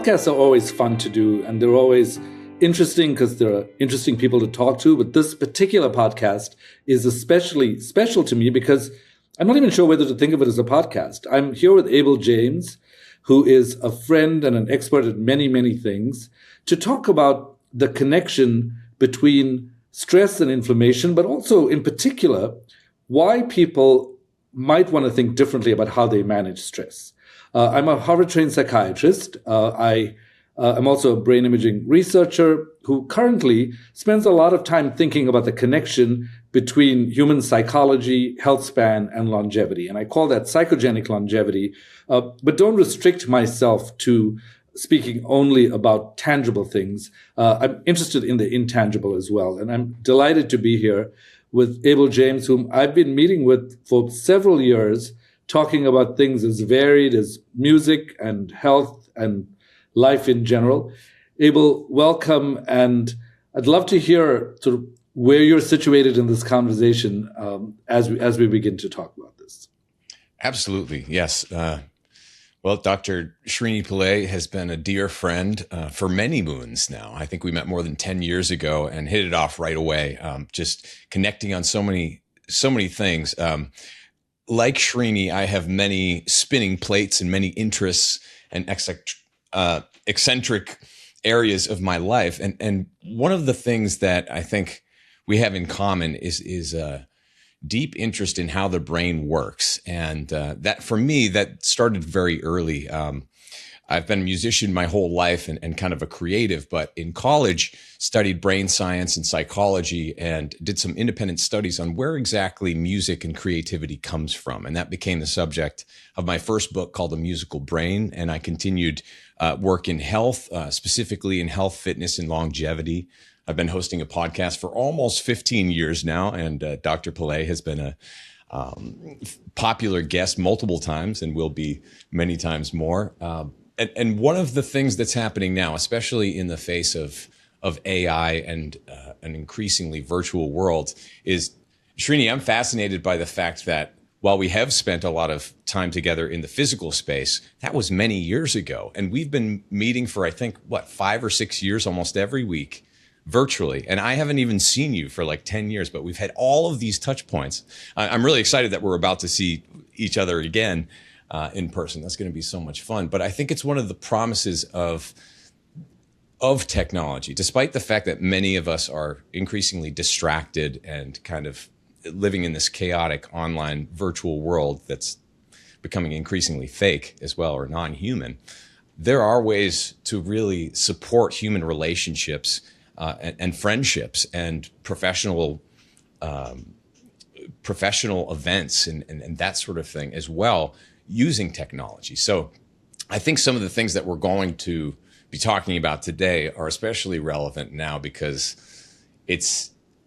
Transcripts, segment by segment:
podcasts are always fun to do, and they're always interesting because there are interesting people to talk to. But this particular podcast is especially special to me because I'm not even sure whether to think of it as a podcast. I'm here with Abel James, who is a friend and an expert at many, many things, to talk about the connection between stress and inflammation, but also in particular, why people might want to think differently about how they manage stress. I'm a Harvard-trained psychiatrist. I am also a brain imaging researcher who currently spends a lot of time thinking about the connection between human psychology, health span, and longevity. And I call that psychogenic longevity, but don't restrict myself to speaking only about tangible things. I'm interested in the intangible as well. And I'm delighted to be here with Abel James, whom I've been meeting with for several years, talking about things as varied as music and health and life in general. Abel, welcome. And I'd love to hear sort of where you're situated in this conversation as we begin to talk about this. Absolutely. Yes. Well, Dr. Srini Pillay has been a dear friend for many moons now. I think we met more than 10 years ago and hit it off right away, just connecting on so many things. Like Srini, I have many spinning plates and many interests and eccentric areas of my life. And one of the things that I think we have in common is deep interest in how the brain works. And that for me, that started very early. I've been a musician my whole life and kind of a creative, but in college studied brain science and psychology and did some independent studies on where exactly music and creativity comes from. And that became the subject of my first book called The Musical Brain. And I continued work in health, specifically in health, fitness, and longevity. I've been hosting a podcast for almost 15 years now, and Dr. Pillay has been a popular guest multiple times and will be many times more. And one of the things that's happening now, especially in the face of AI and an increasingly virtual world, is, Srini, I'm fascinated by the fact that while we have spent a lot of time together in the physical space, that was many years ago. And we've been meeting for, I think, 5 or 6 years, almost every week, virtually. And I haven't even seen you for like 10 years, but we've had all of these touch points. I'm really excited that we're about to see each other again in person. That's going to be so much fun. But I think it's one of the promises of technology, despite the fact that many of us are increasingly distracted and kind of living in this chaotic online virtual world that's becoming increasingly fake as well, or non-human. There are ways to really support human relationships and friendships and professional events and that sort of thing as well, using technology. So I think some of the things that we're going to be talking about today are especially relevant now because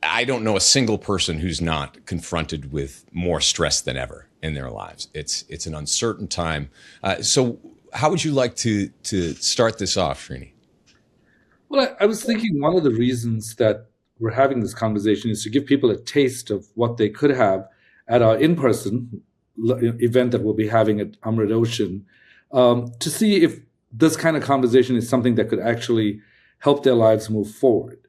I don't know a single person who's not confronted with more stress than ever in their lives. It's an uncertain time. So how would you like to start this off, Srini? Well, I was thinking one of the reasons that we're having this conversation is to give people a taste of what they could have at our in-person event that we'll be having at Amrit Ocean, to see if this kind of conversation is something that could actually help their lives move forward.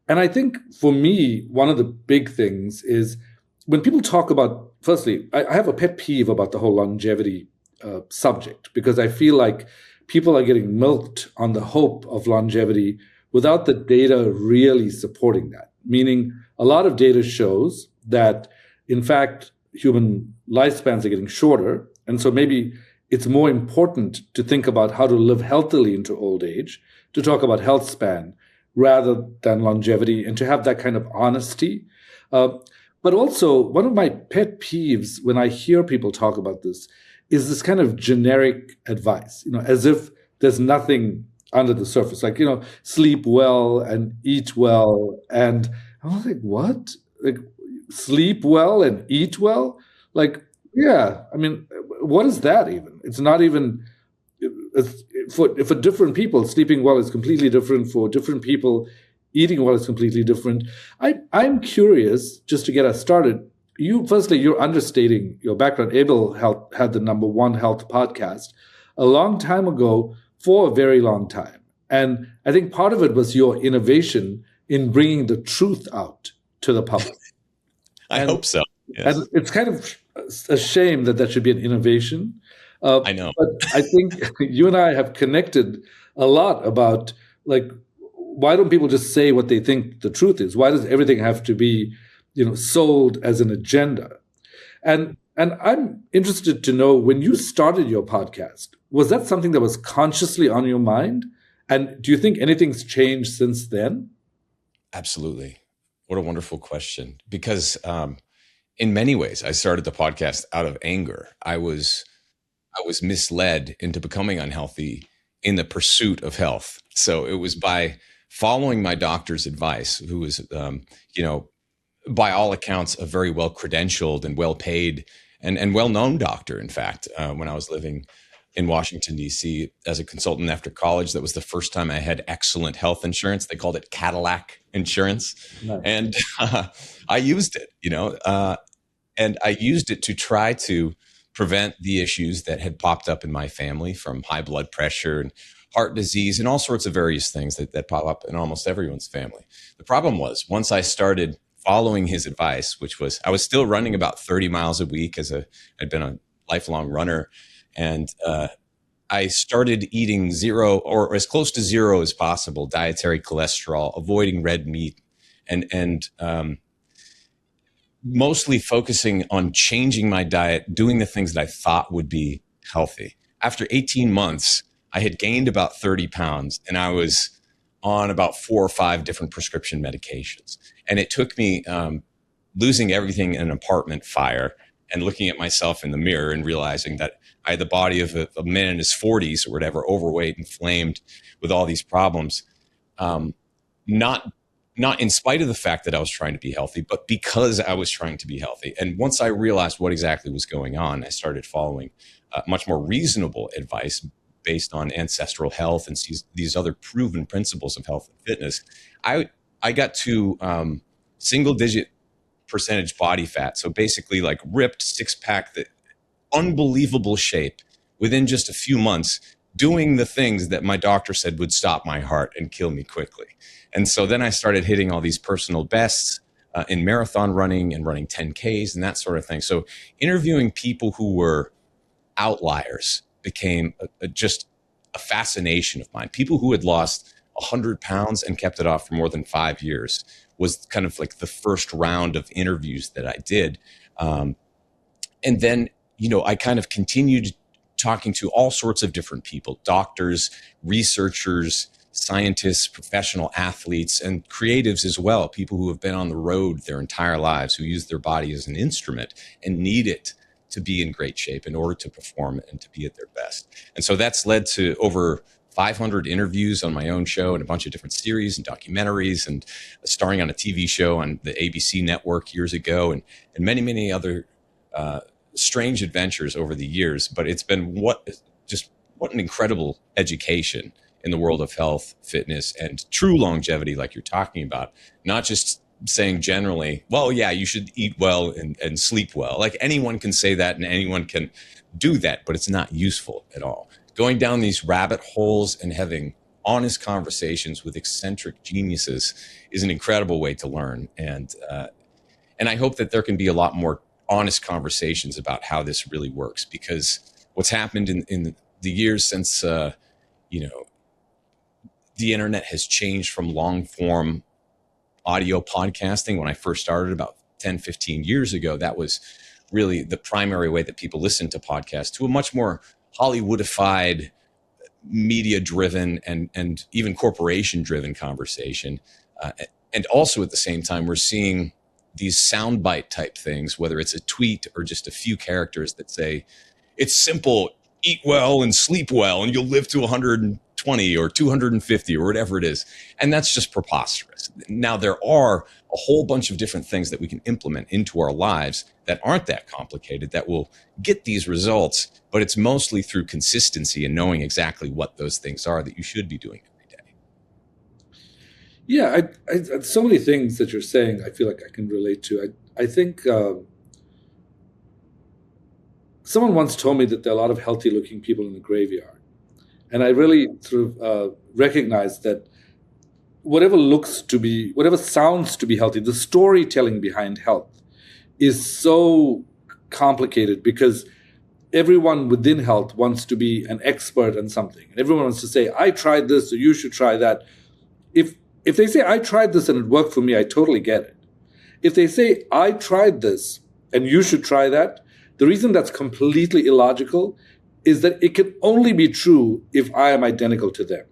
And I think for me, one of the big things is when people talk about, firstly, I have a pet peeve about the whole longevity subject, because I feel like people are getting milked on the hope of longevity without the data really supporting that. Meaning a lot of data shows that, in fact, human lifespans are getting shorter. And so maybe it's more important to think about how to live healthily into old age, to talk about health span rather than longevity, and to have that kind of honesty. But also, one of my pet peeves when I hear people talk about this is this kind of generic advice, as if there's nothing under the surface, like, sleep well and eat well. And I'm like, what? Like, sleep well and eat well? Like, yeah, I mean, what is that even? It's not even, for different people, sleeping well is completely different. For different people, eating well is completely different. I'm curious, just to get us started, you're understating your background. Abel had the #1 health podcast a long time ago for a very long time. And I think part of it was your innovation in bringing the truth out to the public. I And, hope so. Yes. and it's kind of a shame that should be an innovation. I know. But I think you and I have connected a lot about, like, why don't people just say what they think the truth is? Why does everything have to be, sold as an agenda? And I'm interested to know, when you started your podcast, was that something that was consciously on your mind? And do you think anything's changed since then? Absolutely. What a wonderful question. Because in many ways, I started the podcast out of anger. I was misled into becoming unhealthy in the pursuit of health. So it was by following my doctor's advice, who was, by all accounts, a very well credentialed and well paid and well known doctor. In fact, when I was living in Washington, D.C. as a consultant after college, that was the first time I had excellent health insurance. They called it Cadillac insurance. Nice. And I used it, and I used it to try to prevent the issues that had popped up in my family, from high blood pressure and heart disease and all sorts of various things that pop up in almost everyone's family. The problem was, once I started following his advice, which was, I was still running about 30 miles a week I'd been a lifelong runner. And I started eating zero, or as close to zero as possible, dietary cholesterol, avoiding red meat, and mostly focusing on changing my diet, doing the things that I thought would be healthy. After 18 months, I had gained about 30 pounds, and I was on about 4 or 5 different prescription medications. And it took me losing everything in an apartment fire and looking at myself in the mirror and realizing that I had the body of a man in his 40s or whatever, overweight, inflamed, with all these problems. Not in spite of the fact that I was trying to be healthy, but because I was trying to be healthy. And once I realized what exactly was going on, I started following much more reasonable advice based on ancestral health and these other proven principles of health and fitness. I got to single digit percentage body fat. So basically like ripped 6-pack, the unbelievable shape within just a few months, doing the things that my doctor said would stop my heart and kill me quickly. And so then I started hitting all these personal bests in marathon running and running 10Ks and that sort of thing. So interviewing people who were outliers became just a fascination of mine. People who had lost 100 pounds and kept it off for more than 5 years was kind of like the first round of interviews that I did. And then, I kind of continued talking to all sorts of different people, doctors, researchers, scientists, professional athletes, and creatives as well, people who have been on the road their entire lives, who use their body as an instrument and need it to be in great shape in order to perform and to be at their best. And so that's led to over 500 interviews on my own show and a bunch of different series and documentaries, and starring on a TV show on the ABC network years ago, and many, many other strange adventures over the years. But it's been what an incredible education in the world of health, fitness, and true longevity, like you're talking about. Not just saying generally, well, yeah, you should eat well and sleep well. Like anyone can say that and anyone can do that, but it's not useful at all. Going down these rabbit holes and having honest conversations with eccentric geniuses is an incredible way to learn. And I hope that there can be a lot more honest conversations about how this really works, because what's happened in the years since, the internet has changed from long form audio podcasting. When I first started about 10, 15 years ago, that was really the primary way that people listened to podcasts, to a much more Hollywoodified, media-driven, and even corporation-driven conversation. And also at the same time, we're seeing these soundbite type things, whether it's a tweet or just a few characters that say, it's simple, eat well and sleep well, and you'll live to 120 or 250 or whatever it is. And that's just preposterous. Now, there are a whole bunch of different things that we can implement into our lives that aren't that complicated, that will get these results, but it's mostly through consistency and knowing exactly what those things are that you should be doing every day. Yeah, so many things that you're saying, I feel like I can relate to. I think someone once told me that there are a lot of healthy-looking people in the graveyard. And I really sort of recognized that whatever sounds to be healthy, the storytelling behind health is so complicated because everyone within health wants to be an expert on something. And everyone wants to say, I tried this, so you should try that. If they say, I tried this and it worked for me, I totally get it. If they say, I tried this and you should try that, the reason that's completely illogical is that it can only be true if I am identical to them.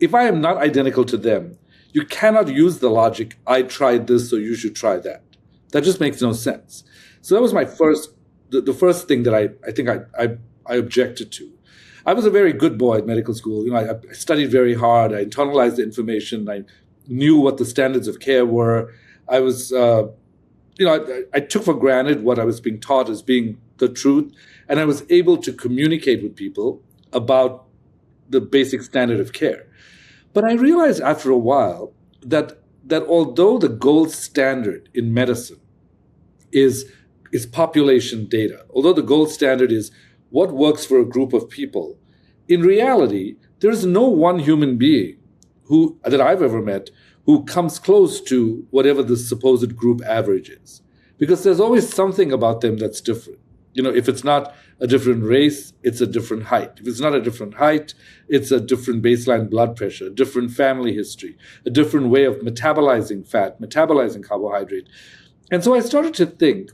If I am not identical to them, you cannot use the logic, I tried this, so you should try that. That just makes no sense. So that was the first thing that I think I objected to. I was a very good boy at medical school. I studied very hard. I internalized the information. I knew what the standards of care were. I was, I took for granted what I was being taught as being the truth, and I was able to communicate with people about the basic standard of care. But I realized after a while that although the gold standard in medicine is population data, although the gold standard is what works for a group of people, in reality, there is no one human being that I've ever met who comes close to whatever the supposed group average is. Because there's always something about them that's different. If it's not a different race, it's a different height. If it's not a different height, it's a different baseline blood pressure, a different family history, a different way of metabolizing fat, metabolizing carbohydrate. And so I started to think,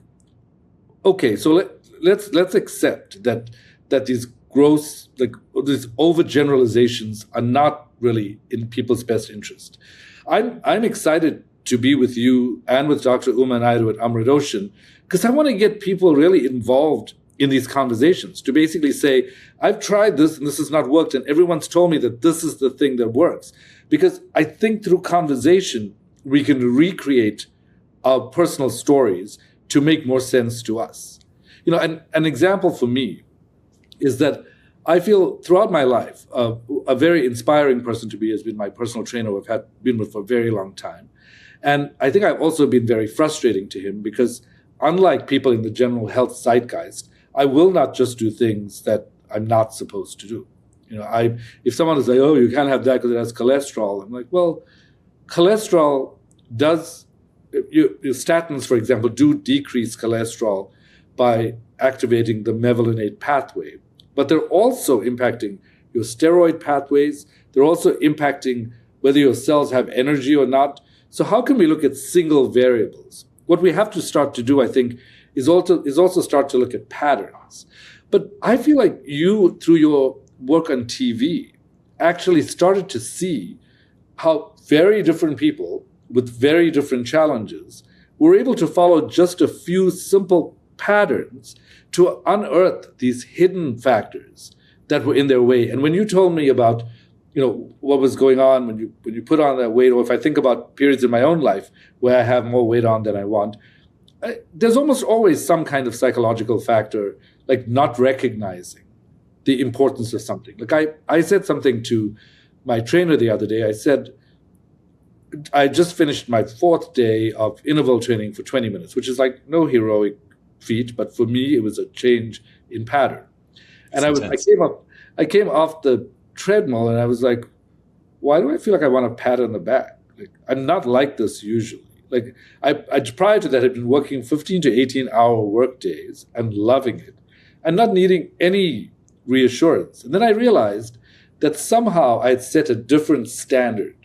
okay, so let's accept that these these overgeneralizations are not really in people's best interest. I'm excited to be with you and with Dr. Uma Naidu at Amrit Ocean because I want to get people really involved in these conversations to basically say, I've tried this and this has not worked, and everyone's told me that this is the thing that works. Because I think through conversation, we can recreate our personal stories to make more sense to us. And an example for me is that I feel throughout my life, a very inspiring person to be has been my personal trainer who I've been with for a very long time. And I think I've also been very frustrating to him because unlike people in the general health zeitgeist, I will not just do things that I'm not supposed to do. If someone is like, oh, you can't have that because it has cholesterol, I'm like, well, cholesterol does, statins, for example, do decrease cholesterol by activating the mevalonate pathway. But they're also impacting your steroid pathways. They're also impacting whether your cells have energy or not. So how can we look at single variables? What we have to start to do, I think, is also start to look at patterns. But I feel like you, through your work on TV, actually started to see how very different people with very different challenges were able to follow just a few simple patterns to unearth these hidden factors that were in their way. And when you told me about what was going on when you put on that weight, or if I think about periods in my own life where I have more weight on than I want, there's almost always some kind of psychological factor, like not recognizing the importance of something. Like I said something to my trainer the other day. I said, I just finished my 4th day of interval training for 20 minutes, which is like no heroic feat, but for me, it was a change in pattern. And I came off the treadmill and I was like, why do I feel like I want a pat on the back? Like, I'm not like this usually. Like I prior to that had been working 15 to 18-hour work days and loving it and not needing any reassurance. And then I realized that somehow I had set a different standard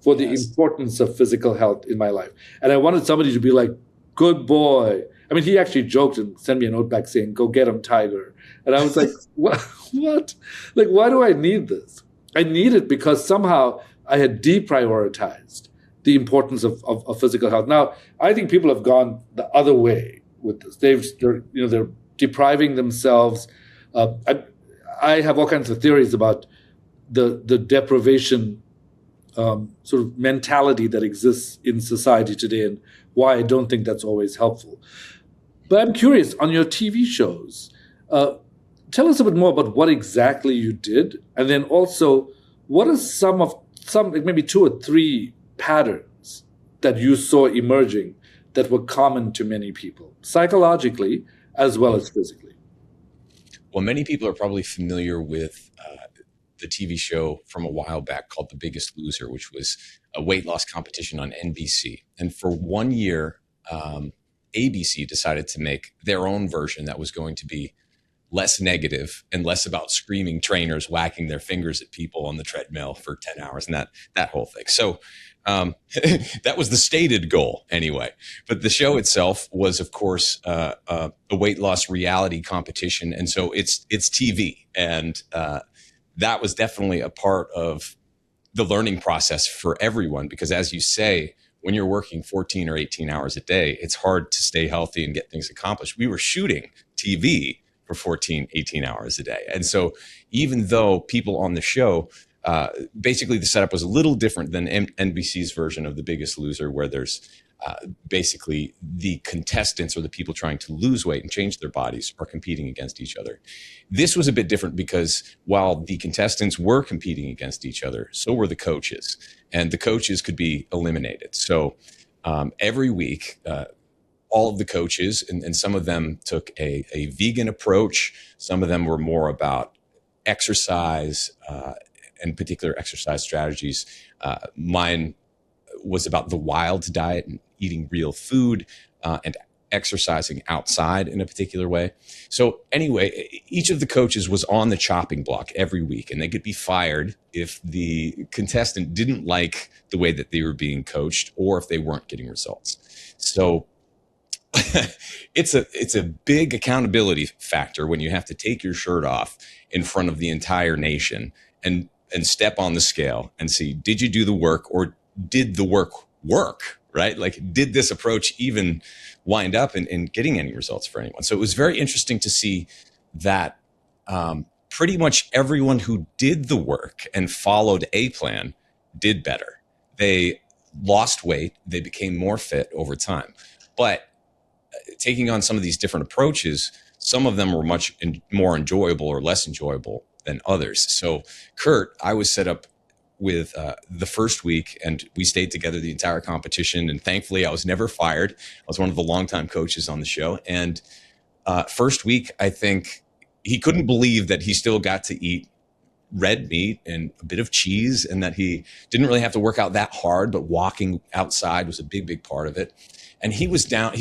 for the importance of physical health in my life. And I wanted somebody to be like, good boy. I mean, he actually joked and sent me a note back saying, go get him, Tiger. And I was like, what? Like, why do I need this? I need it because somehow I had deprioritized the importance of physical health. Now, I think people have gone the other way with this. They're depriving themselves. I have all kinds of theories about the deprivation sort of mentality that exists in society today and why I don't think that's always helpful. But I'm curious, on your TV shows, tell us a bit more about what exactly you did, and then also what are some maybe 2 or 3 patterns that you saw emerging that were common to many people, psychologically as well as physically? Well, many people are probably familiar with the TV show from a while back called The Biggest Loser, which was a weight loss competition on NBC. And for 1 year, ABC decided to make their own version that was going to be less negative and less about screaming trainers whacking their fingers at people on the treadmill for 10 hours and that whole thing. So that was the stated goal anyway. But the show itself was, of course, a weight loss reality competition. And so it's TV. And that was definitely a part of the learning process for everyone, because as you say, when you're working 14 or 18 hours a day, it's hard to stay healthy and get things accomplished. We were shooting TV for 14, 18 hours a day. And so even though people on the show, basically the setup was a little different than NBC's version of The Biggest Loser, where there's basically the contestants or the people trying to lose weight and change their bodies are competing against each other. This was a bit different because while the contestants were competing against each other, so were the coaches, and the coaches could be eliminated. So every week, all of the coaches, and some of them took a vegan approach. Some of them were more about exercise and particular exercise strategies. Mine was about the wild diet and eating real food and exercising outside in a particular way. So anyway, each of the coaches was on the chopping block every week, and they could be fired if the contestant didn't like the way that they were being coached or if they weren't getting results. So it's a big accountability factor when you have to take your shirt off in front of the entire nation and step on the scale and see, did you do the work, or did the work, right? Like, did this approach even wind up in getting any results for anyone? So it was very interesting to see that pretty much everyone who did the work and followed a plan did better. They lost weight, they became more fit over time. But taking on some of these different approaches, some of them were much more enjoyable or less enjoyable than others. So Kurt, I was set up with the first week, and we stayed together the entire competition. And thankfully, I was never fired. I was one of the longtime coaches on the show. And first week, I think he couldn't believe that he still got to eat red meat and a bit of cheese, and that he didn't really have to work out that hard, but walking outside was a big part of it. And he was down.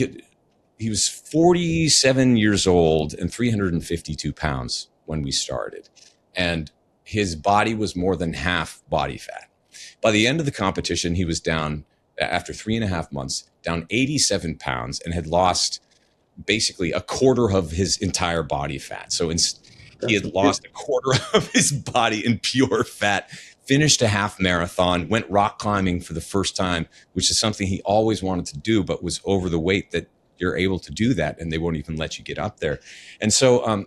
He was 47 years old and 352 pounds when we started. And his body was more than half body fat. By the end of the competition, he was down, after 3.5 months, down 87 pounds and had lost basically a quarter of his entire body fat. So he had lost a quarter of his body in pure fat, finished a half marathon, went rock climbing for the first time, which is something he always wanted to do, but was over the weight that you're able to do that, and they won't even let you get up there. And so,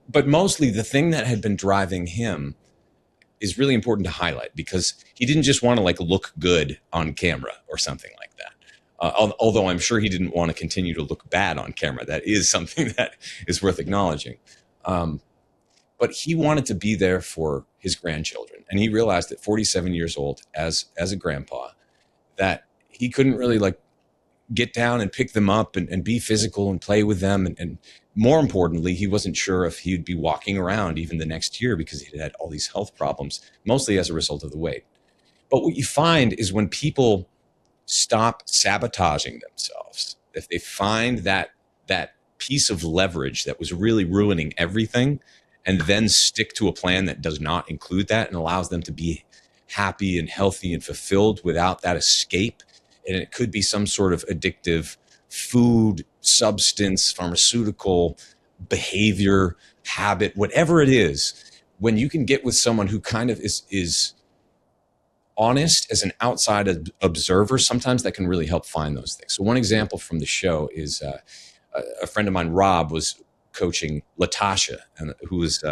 but mostly the thing that had been driving him is really important to highlight, because he didn't just want to like look good on camera or something like that. Although I'm sure he didn't want to continue to look bad on camera. That is something that is worth acknowledging. But he wanted to be there for his grandchildren. And he realized at 47 years old, as a grandpa, that he couldn't really like get down and pick them up and be physical and play with them. And more importantly, he wasn't sure if he'd be walking around even the next year, because he had all these health problems, mostly as a result of the weight. But what you find is when people stop sabotaging themselves, if they find that piece of leverage that was really ruining everything, and then stick to a plan that does not include that and allows them to be happy and healthy and fulfilled without that escape, and it could be some sort of addictive food, substance, pharmaceutical, behavior, habit, whatever it is, when you can get with someone who kind of is honest as an outside observer, sometimes that can really help find those things. So one example from the show is a friend of mine, Rob, was coaching Latasha, who was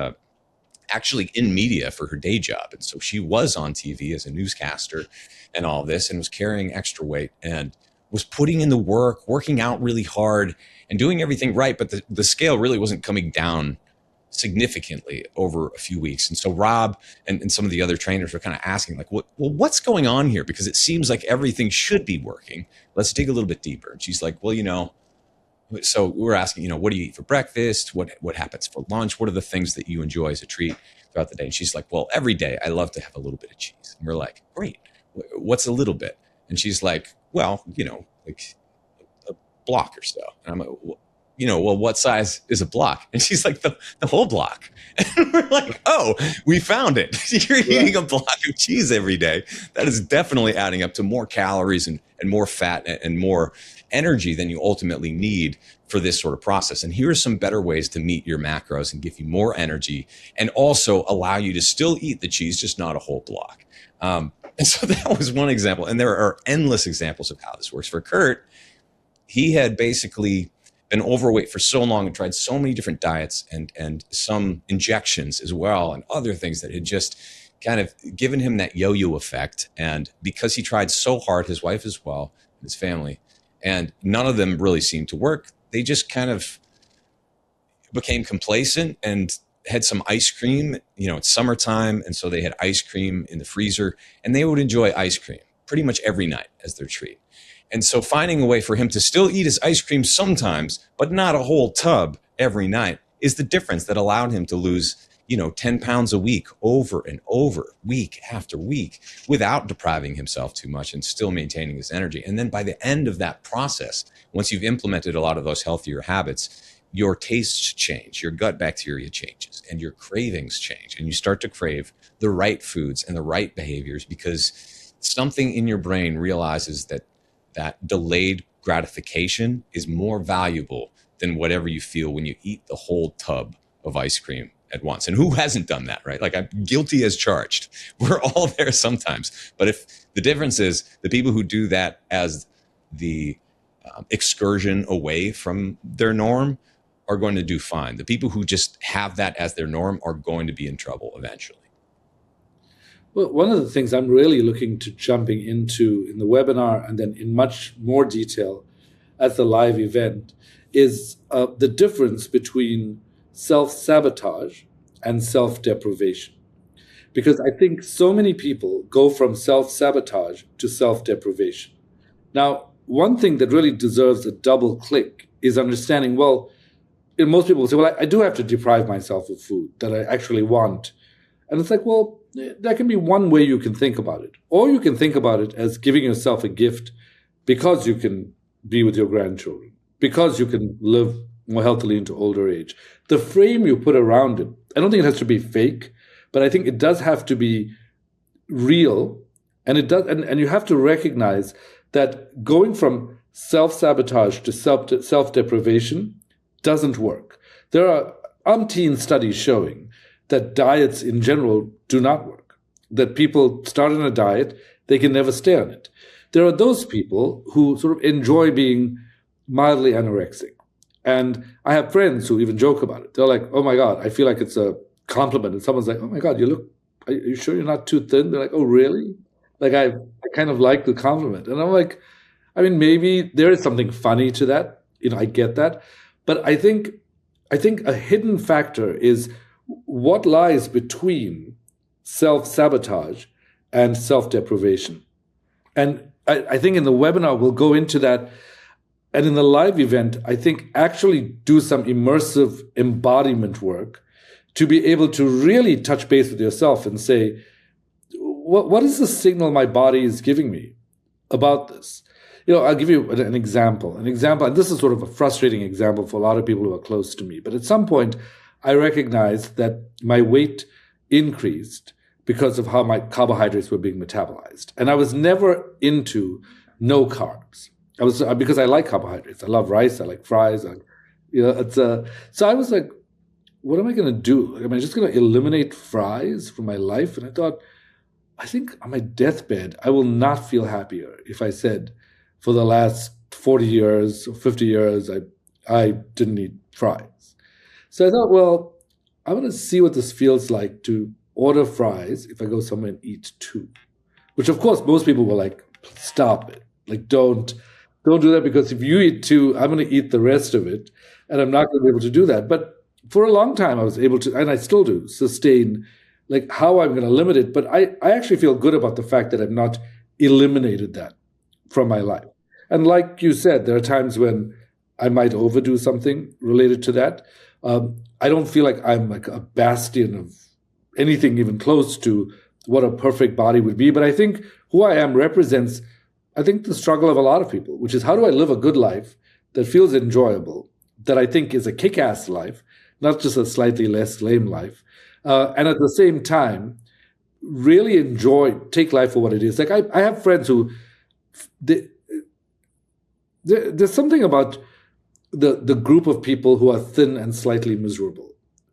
actually in media for her day job. And so she was on TV as a newscaster and all this, and was carrying extra weight and was putting in the work, working out really hard and doing everything right. But the scale really wasn't coming down significantly over a few weeks. And so Rob and some of the other trainers were kind of asking like, well, what's going on here? Because it seems like everything should be working. Let's dig a little bit deeper. And she's like, well, So we're asking, what do you eat for breakfast? What happens for lunch? What are the things that you enjoy as a treat throughout the day? And she's like, well, every day I love to have a little bit of cheese. And we're like, great. What's a little bit? And she's like, well, like a block or so. And I'm like, well, what size is a block? And she's like, the whole block. And we're like, oh, we found it. You're eating a block of cheese every day. That is definitely adding up to more calories and more fat and more energy than you ultimately need for this sort of process. And here are some better ways to meet your macros and give you more energy and also allow you to still eat the cheese, just not a whole block. And so that was one example. And there are endless examples of how this works. For Kurt, he had basically been overweight for so long and tried so many different diets and some injections as well and other things that had just kind of given him that yo-yo effect. And because he tried so hard, his wife as well, his family, and none of them really seemed to work, they just kind of became complacent and had some ice cream. It's summertime, and so they had ice cream in the freezer, and they would enjoy ice cream pretty much every night as their treat. And so finding a way for him to still eat his ice cream sometimes, but not a whole tub every night, is the difference that allowed him to lose, 10 pounds a week over and over, week after week, without depriving himself too much and still maintaining his energy. And then by the end of that process, once you've implemented a lot of those healthier habits, your tastes change, your gut bacteria changes, and your cravings change. And you start to crave the right foods and the right behaviors because something in your brain realizes that delayed gratification is more valuable than whatever you feel when you eat the whole tub of ice cream at once. And who hasn't done that, right? Like, I'm guilty as charged. We're all there sometimes. But if the difference is the people who do that as the excursion away from their norm are going to do fine. The people who just have that as their norm are going to be in trouble eventually. Well, one of the things I'm really looking to jumping into in the webinar and then in much more detail at the live event is the difference between self-sabotage and self-deprivation. Because I think so many people go from self-sabotage to self-deprivation. Now, one thing that really deserves a double click is understanding, well, most people will say, well, I do have to deprive myself of food that I actually want. And it's like, well, that can be one way you can think about it. Or you can think about it as giving yourself a gift because you can be with your grandchildren, because you can live more healthily into older age. The frame you put around it, I don't think it has to be fake, but I think it does have to be real. And it does, and you have to recognize that going from self-sabotage to self-deprivation doesn't work. There are umpteen studies showing that diets in general do not work, that people start on a diet, they can never stay on it. There are those people who sort of enjoy being mildly anorexic. And I have friends who even joke about it. They're like, oh my God, I feel like it's a compliment. And someone's like, oh my God, are you sure you're not too thin? They're like, oh, really? Like, I kind of like the compliment. And I'm like, I mean, maybe there is something funny to that. I get that. But I think a hidden factor is what lies between self-sabotage and self-deprivation. And I think in the webinar, we'll go into that. And in the live event, I think actually do some immersive embodiment work to be able to really touch base with yourself and say, what is the signal my body is giving me about this? I'll give you an example. And this is sort of a frustrating example for a lot of people who are close to me. But at some point, I recognized that my weight increased because of how my carbohydrates were being metabolized. And I was never into no carbs. Because I like carbohydrates. I love rice. I like fries. So I was like, what am I going to do? Am I just going to eliminate fries from my life? And I thought, I think on my deathbed, I will not feel happier if I said, for the last 40 years or 50 years, I didn't eat fries. So I thought, well, I'm going to see what this feels like to order fries if I go somewhere and eat two. Which, of course, most people were like, stop it. Like, don't do that, because if you eat two, I'm going to eat the rest of it, and I'm not going to be able to do that. But for a long time, I was able to, and I still do, sustain like how I'm going to limit it. But I actually feel good about the fact that I've not eliminated that from my life. And like you said, there are times when I might overdo something related to that. I don't feel like I'm like a bastion of anything even close to what a perfect body would be. But I think who I am represents, I think, the struggle of a lot of people, which is how do I live a good life that feels enjoyable, that I think is a kick-ass life, not just a slightly less lame life, and at the same time really take life for what it is. Like I have friends who they, there's something about the group of people who are thin and slightly miserable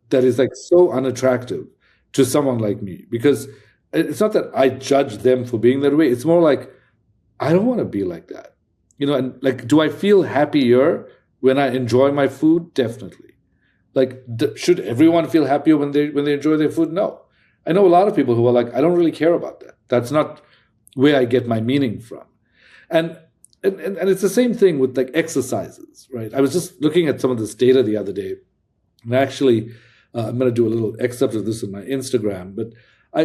that is like so unattractive to someone like me, because it's not that I judge them for being that way. It's more like I don't want to be like that, and like, do I feel happier when I enjoy my food? Definitely. Like, should everyone feel happier when they enjoy their food? No. I know a lot of people who are like, I don't really care about that. That's not where I get my meaning from. And and it's the same thing with like exercises, right? I was just looking at some of this data the other day, and actually, I'm going to do a little excerpt of this on my Instagram. But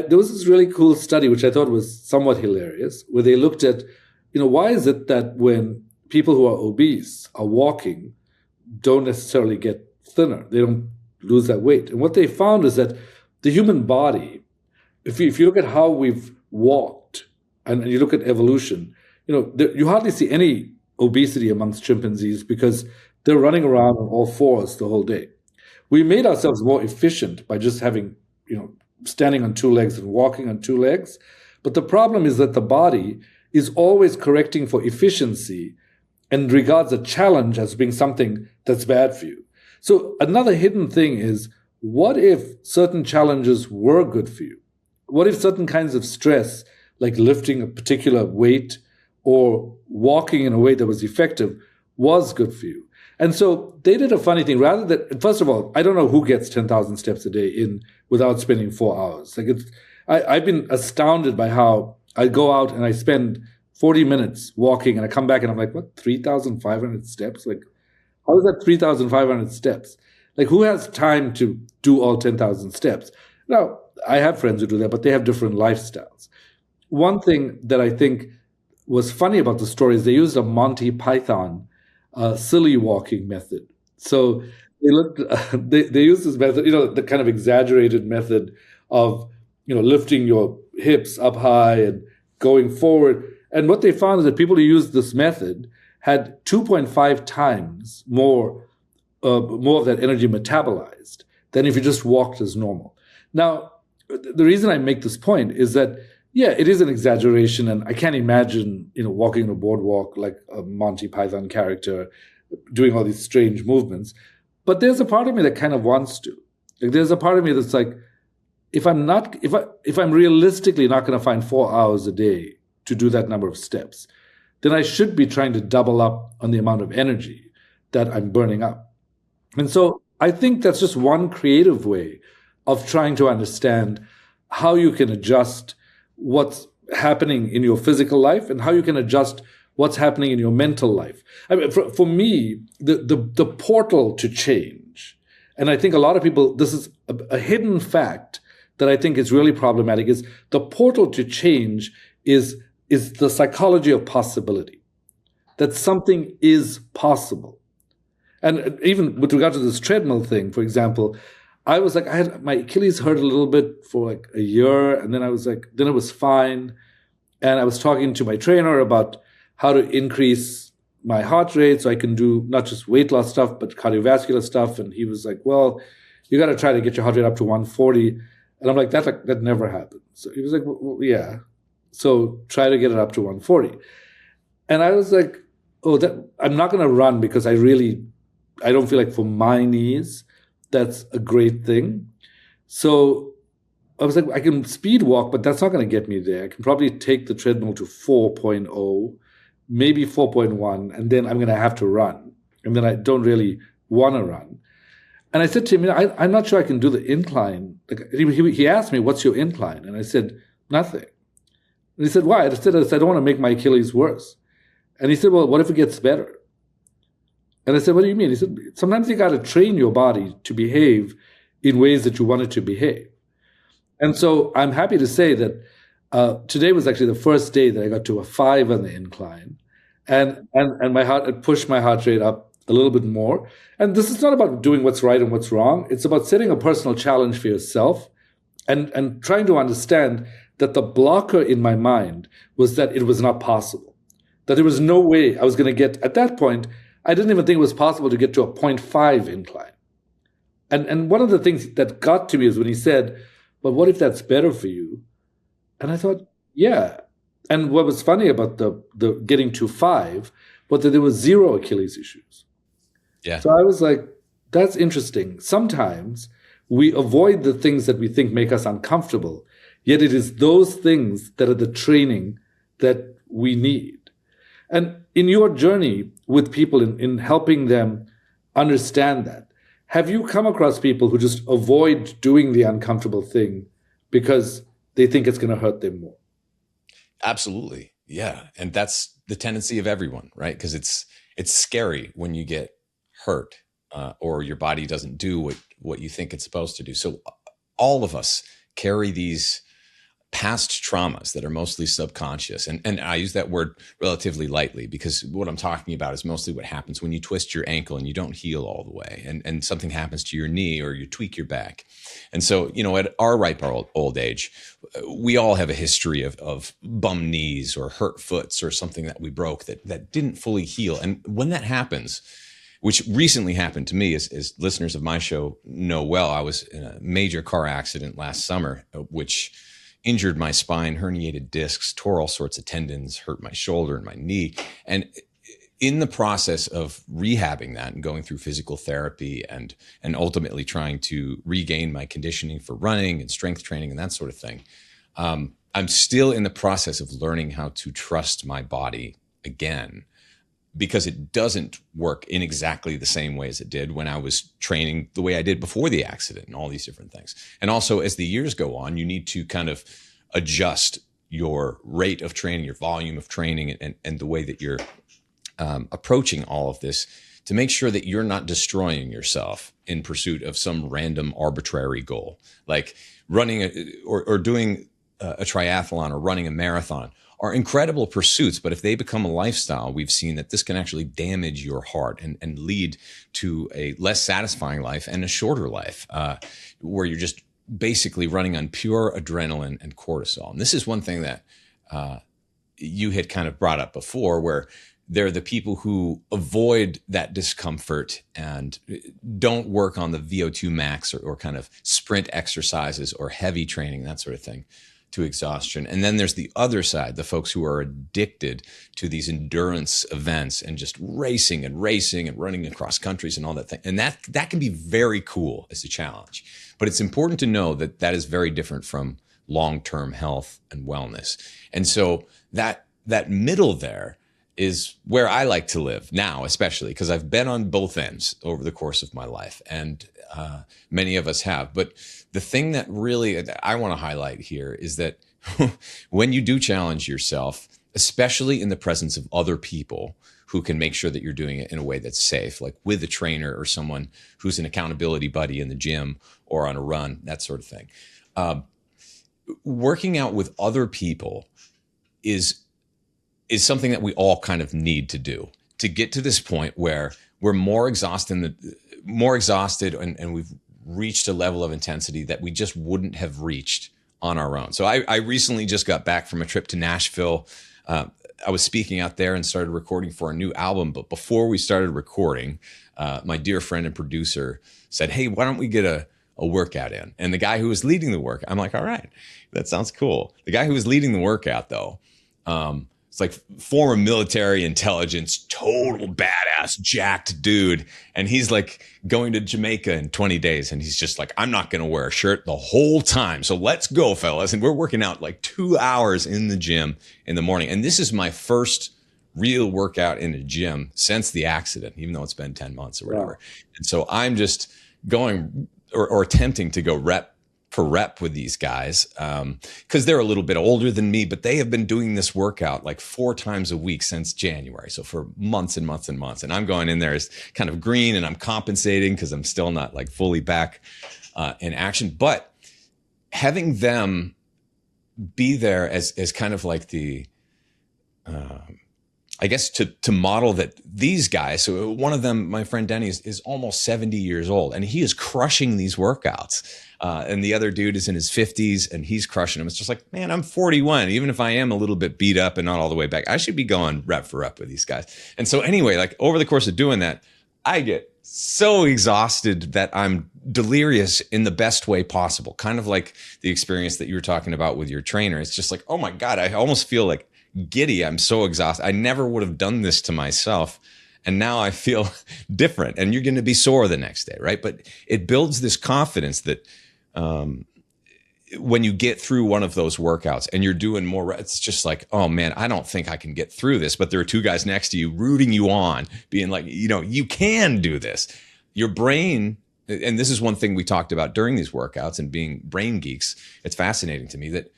there was this really cool study which I thought was somewhat hilarious, where they looked at, why is it that when people who are obese are walking, don't necessarily get thinner, they don't lose that weight. And what they found is that the human body, if you look at how we've walked and you look at evolution, you hardly see any obesity amongst chimpanzees because they're running around on all fours the whole day. We made ourselves more efficient by just having, standing on two legs and walking on two legs. But the problem is that the body is always correcting for efficiency and regards a challenge as being something that's bad for you. So another hidden thing is, what if certain challenges were good for you? What if certain kinds of stress, like lifting a particular weight or walking in a way that was effective, was good for you? And so they did a funny thing. Rather than, first of all, I don't know who gets 10,000 steps a day in without spending 4 hours. Like I've been astounded by how I go out and I spend 40 minutes walking and I come back and I'm like, what, 3,500 steps? Like, how is that 3,500 steps? Like, who has time to do all 10,000 steps? Now, I have friends who do that, but they have different lifestyles. One thing that I think was funny about the story is they used a Monty Python silly walking method. So they used this method, the kind of exaggerated method of, lifting your hips up high and going forward. And what they found is that people who used this method had 2.5 times more of that energy metabolized than if you just walked as normal. Now, the reason I make this point is that, yeah, it is an exaggeration, and I can't imagine, walking on a boardwalk like a Monty Python character doing all these strange movements. But there's a part of me that kind of wants to. Like, there's a part of me that's like, if I'm realistically not going to find 4 hours a day to do that number of steps, then I should be trying to double up on the amount of energy that I'm burning up. And so I think that's just one creative way of trying to understand how you can adjust what's happening in your physical life and how you can adjust what's happening in your mental life. I mean, for me, the portal to change, and I think a lot of people, this is a hidden fact that I think is really problematic, is the portal to change is the psychology of possibility, that something is possible. And even with regard to this treadmill thing, for example, I was like, I had my Achilles hurt a little bit for like a year, and then I was like, then it was fine. And I was talking to my trainer about how to increase my heart rate so I can do not just weight loss stuff, but cardiovascular stuff. And he was like, well, you got to try to get your heart rate up to 140. And I'm like, that never happened. So he was like, well, yeah. So try to get it up to 140. And I was like, oh, I'm not going to run because I don't feel like for my knees, that's a great thing. So I was like, I can speed walk, but that's not going to get me there. I can probably take the treadmill to 4.0, maybe 4.1, and then I'm going to have to run. And then I don't really want to run. And I said to him, I'm not sure I can do the incline. Like, he asked me, what's your incline? And I said, nothing. And he said, why? I said, I don't want to make my Achilles worse. And he said, well, what if it gets better? And I said, what do you mean? He said, sometimes you got to train your body to behave in ways that you want it to behave. And so I'm happy to say that today was actually the first day that I got to a 5 on the incline. And my heart, it pushed my heart rate up a little bit more. And this is not about doing what's right and what's wrong. It's about setting a personal challenge for yourself and trying to understand that the blocker in my mind was that it was not possible, that there was no way I was going to get, at that point, I didn't even think it was possible to get to a 0.5 incline. And one of the things that got to me is when he said, but what if that's better for you? And I thought, yeah. And what was funny about the getting to 5 was that there was 0 Achilles issues. Yeah. So I was like, that's interesting. Sometimes we avoid the things that we think make us uncomfortable, yet it is those things that are the training that we need. And in your journey with people in helping them understand that, have you come across people who just avoid doing the uncomfortable thing because they think it's going to hurt them more? Absolutely. Yeah. And that's the tendency of everyone, right? Because it's scary when you get hurt or your body doesn't do what you think it's supposed to do. So all of us carry these past traumas that are mostly subconscious. And I use that word relatively lightly because what I'm talking about is mostly what happens when you twist your ankle and you don't heal all the way and something happens to your knee or you tweak your back. And so, at our ripe old age, we all have a history of bum knees or hurt foots or something that we broke that didn't fully heal. And when that happens, which recently happened to me, as listeners of my show know well, I was in a major car accident last summer, which injured my spine, herniated discs, tore all sorts of tendons, hurt my shoulder and my knee. And in the process of rehabbing that and going through physical therapy and ultimately trying to regain my conditioning for running and strength training and that sort of thing, I'm still in the process of learning how to trust my body again, because it doesn't work in exactly the same way as it did when I was training the way I did before the accident and all these different things. And also, as the years go on, you need to kind of adjust your rate of training, your volume of training, and the way that you're approaching all of this to make sure that you're not destroying yourself in pursuit of some random arbitrary goal, like running or doing a triathlon or running a marathon are incredible pursuits, but if they become a lifestyle, we've seen that this can actually damage your heart and lead to a less satisfying life and a shorter life where you're just basically running on pure adrenaline and cortisol. And this is one thing that you had kind of brought up before, where they're the people who avoid that discomfort and don't work on the VO2 max or kind of sprint exercises or heavy training, that sort of thing, to exhaustion. And then there's the other side, the folks who are addicted to these endurance events and just racing and running across countries and all that thing. And that can be very cool as a challenge. But it's important to know that that is very different from long-term health and wellness. And so that middle there is where I like to live now, especially because I've been on both ends over the course of my life, and many of us have. But the thing that really I want to highlight here is that when you do challenge yourself, especially in the presence of other people who can make sure that you're doing it in a way that's safe, like with a trainer or someone who's an accountability buddy in the gym or on a run, that sort of thing, working out with other people is something that we all kind of need to do to get to this point where we're more exhausted and we've reached a level of intensity that we just wouldn't have reached on our own. So I recently just got back from a trip to Nashville. I was speaking out there and started recording for a new album. But before we started recording, my dear friend and producer said, "Hey, why don't we get a workout in?" And the guy who was leading the work, I'm like, "All right, that sounds cool." The guy who was leading the workout, though, it's like former military intelligence, total badass, jacked dude. And he's like going to Jamaica in 20 days. And he's just like, "I'm not going to wear a shirt the whole time. So let's go, fellas." And we're working out like 2 hours in the gym in the morning. And this is my first real workout in a gym since the accident, even though it's been 10 months or whatever. Wow. And so I'm just going or attempting to go rep for rep with these guys because they're a little bit older than me, but they have been doing this workout like 4 times a week since January. So for months and months and months. And I'm going in there as kind of green and I'm compensating because I'm still not like fully back in action. But having them be there as kind of like the I guess to model that these guys, so one of them, my friend Denny, is almost 70 years old and he is crushing these workouts. And the other dude is in his 50s and he's crushing them. It's just like, man, I'm 41. Even if I am a little bit beat up and not all the way back, I should be going rep for rep with these guys. And so anyway, like over the course of doing that, I get so exhausted that I'm delirious in the best way possible. Kind of like the experience that you were talking about with your trainer. It's just like, oh my God, I almost feel like giddy. I'm so exhausted. I never would have done this to myself. And now I feel different. And you're going to be sore the next day, right? But it builds this confidence that when you get through one of those workouts and you're doing more, it's just like, oh man, I don't think I can get through this. But there are two guys next to you rooting you on, being like, you can do this. Your brain, and this is one thing we talked about during these workouts and being brain geeks. It's fascinating to me that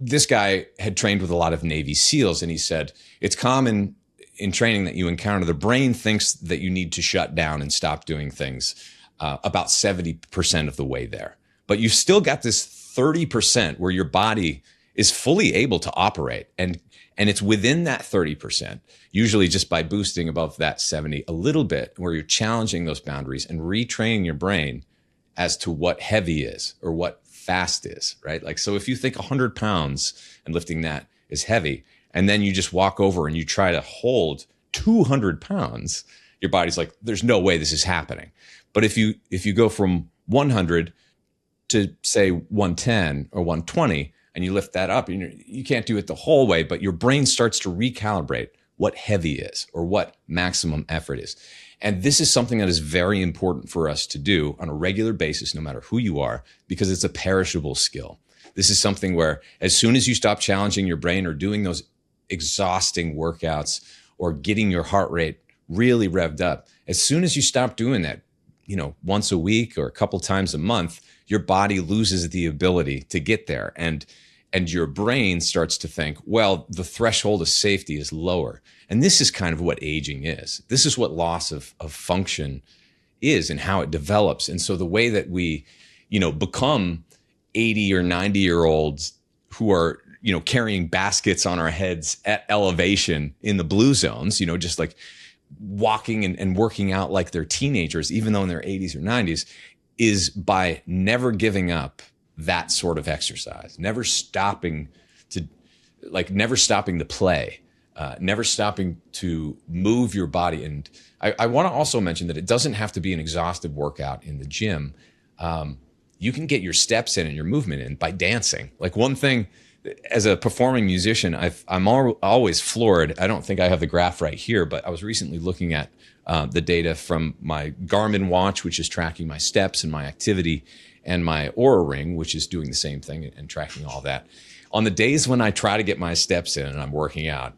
this guy had trained with a lot of Navy SEALs, and he said it's common in training that you encounter the brain thinks that you need to shut down and stop doing things about 70% of the way there. But you've still got this 30% where your body is fully able to operate. And it's within that 30%, usually just by boosting above that 70 a little bit, where you're challenging those boundaries and retraining your brain as to what heavy is or what fast is, right? Like, so if you think 100 pounds and lifting that is heavy, and then you just walk over and you try to hold 200 pounds, your body's like, there's no way this is happening. But if you go from 100 to say 110 or 120, and you lift that up, you can't do it the whole way, but your brain starts to recalibrate what heavy is or what maximum effort is. And this is something that is very important for us to do on a regular basis, no matter who you are, because it's a perishable skill. This is something where as soon as you stop challenging your brain or doing those exhausting workouts or getting your heart rate really revved up, as soon as you stop doing that, once a week or a couple times a month, your body loses the ability to get there. And your brain starts to think, well, the threshold of safety is lower. And this is kind of what aging is. This is what loss of function is and how it develops. And so the way that we, become 80 or 90-year-olds who are, carrying baskets on our heads at elevation in the blue zones, just like walking and working out like they're teenagers, even though in their 80s or 90s, is by never giving up that sort of exercise, never stopping to play, never stopping to move your body. And I want to also mention that it doesn't have to be an exhaustive workout in the gym. You can get your steps in and your movement in by dancing. Like one thing, as a performing musician, I'm always floored. I don't think I have the graph right here, but I was recently looking at the data from my Garmin watch, which is tracking my steps and my activity, and my Oura Ring, which is doing the same thing and tracking all that. On the days when I try to get my steps in and I'm working out,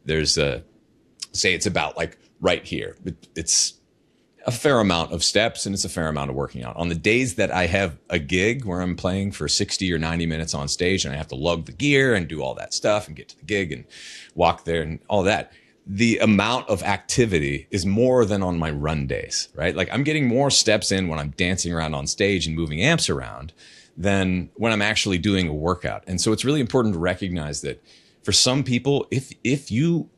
there's say it's about like right here. It's a fair amount of steps and it's a fair amount of working out. On the days that I have a gig where I'm playing for 60 or 90 minutes on stage and I have to lug the gear and do all that stuff and get to the gig and walk there and all that, the amount of activity is more than on my run days, right? Like I'm getting more steps in when I'm dancing around on stage and moving amps around than when I'm actually doing a workout. And so it's really important to recognize that for some people, if you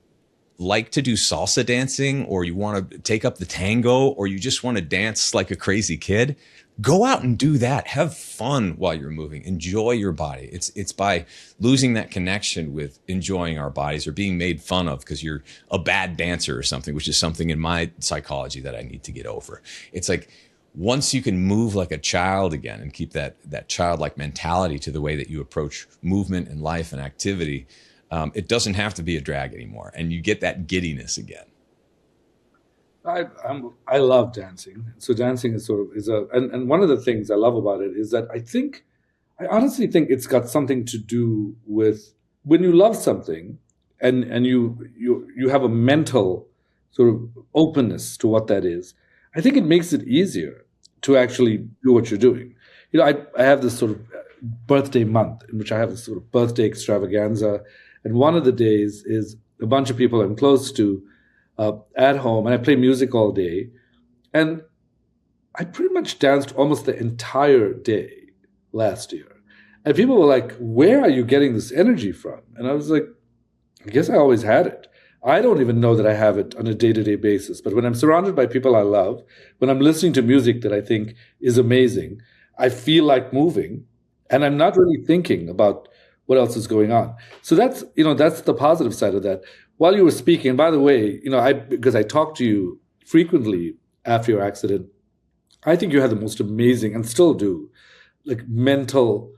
like to do salsa dancing or you want to take up the tango or you just want to dance like a crazy kid, go out and do that. Have fun while you're moving. Enjoy your body. It's by losing that connection with enjoying our bodies or being made fun of because you're a bad dancer or something, which is something in my psychology that I need to get over. It's like once you can move like a child again and keep that childlike mentality to the way that you approach movement and life and activity, it doesn't have to be a drag anymore. And you get that giddiness again. I love dancing. So dancing is and one of the things I love about it is that I honestly think it's got something to do with when you love something and you have a mental sort of openness to what that is. I think it makes it easier to actually do what you're doing. I have this sort of birthday month in which I have this sort of birthday extravaganza. And one of the days is a bunch of people I'm close to at home, and I play music all day. And I pretty much danced almost the entire day last year. And people were like, where are you getting this energy from? And I was like, I guess I always had it. I don't even know that I have it on a day-to-day basis. But when I'm surrounded by people I love, when I'm listening to music that I think is amazing, I feel like moving, and I'm not really thinking about what else is going on. So that's the positive side of that. While you were speaking, and by the way, I because I talk to you frequently after your accident, I think you had the most amazing, and still do, like, mental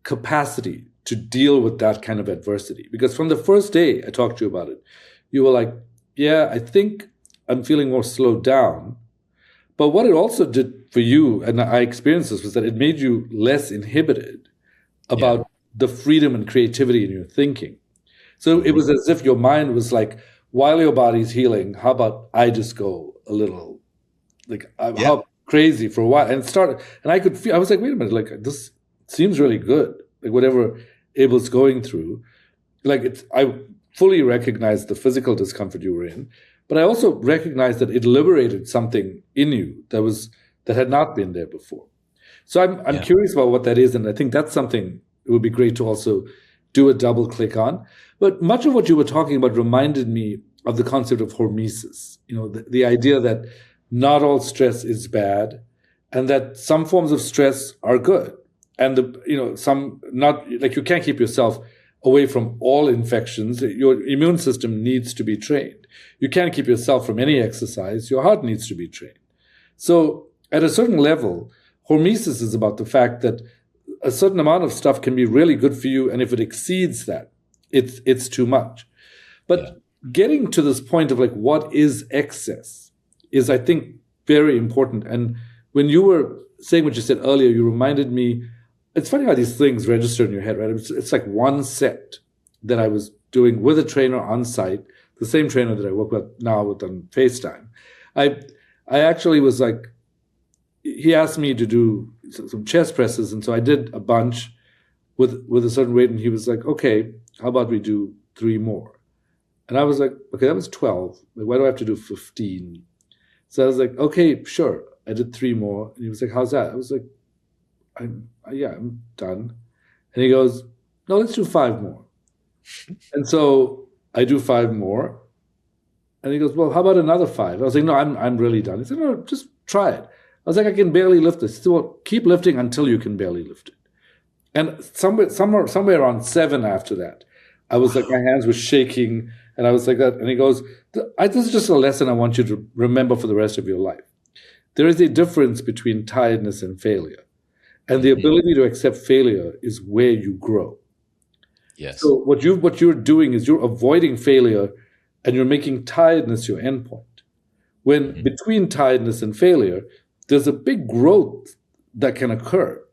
capacity to deal with that kind of adversity. Because from the first day I talked to you about it, you were like, yeah, I think I'm feeling more slowed down. But what it also did for you, and I experienced this, was that it made you less inhibited Yeah. about the freedom and creativity in your thinking. So it Hmm. was as if your mind was like, while your body's healing, how about I just go a little, like, Yeah. how crazy for a while, and started, and I could feel, I was like, wait a minute, like, this seems really good, like whatever Abel's going through, like, I fully recognized the physical discomfort you were in, but I also recognized that it liberated something in you that had not been there before. So I'm Yeah. curious about what that is, and I think that's something it would be great to also do a double click on. But much of what you were talking about reminded me of the concept of hormesis. The idea that not all stress is bad, and that some forms of stress are good, and some not, like, you can't keep yourself away from all infections. Your immune system needs to be trained. You can't keep yourself from any exercise. Your heart needs to be trained. So at a certain level, hormesis is about the fact that a certain amount of stuff can be really good for you, and if it exceeds that, it's too much. Yeah. But getting to this point of, like, what is excess is, I think, very important. And when you were saying what you said earlier, you reminded me. It's funny how these things register in your head, right? It's like one set that I was doing with a trainer on site, the same trainer that I work with now with on FaceTime. I I actually was like, he asked me to do some chest presses, and so I did a bunch with a certain weight, and he was like, okay, how about we do three more? And I was like, okay, that was 12. Like, why do I have to do 15? So I was like, okay, sure. I did three more. And he was like, how's that? I was like, yeah, I'm done. And he goes, no, let's do five more. And so I do five more. And he goes, well, how about another five? I was like, no, I'm really done. He said, no, just try it. I was like, I can barely lift this. He said, well, keep lifting until you can barely lift it. And somewhere around seven after that, I was like, my hands were shaking, and I was like that. And he goes, this is just a lesson I want you to remember for the rest of your life. There is a difference between tiredness and failure. And the Hmm. ability to accept failure is where you grow. Yes. So what you're doing is you're avoiding failure, and you're making tiredness your endpoint. When Hmm. between tiredness and failure, there's a big growth that can occur.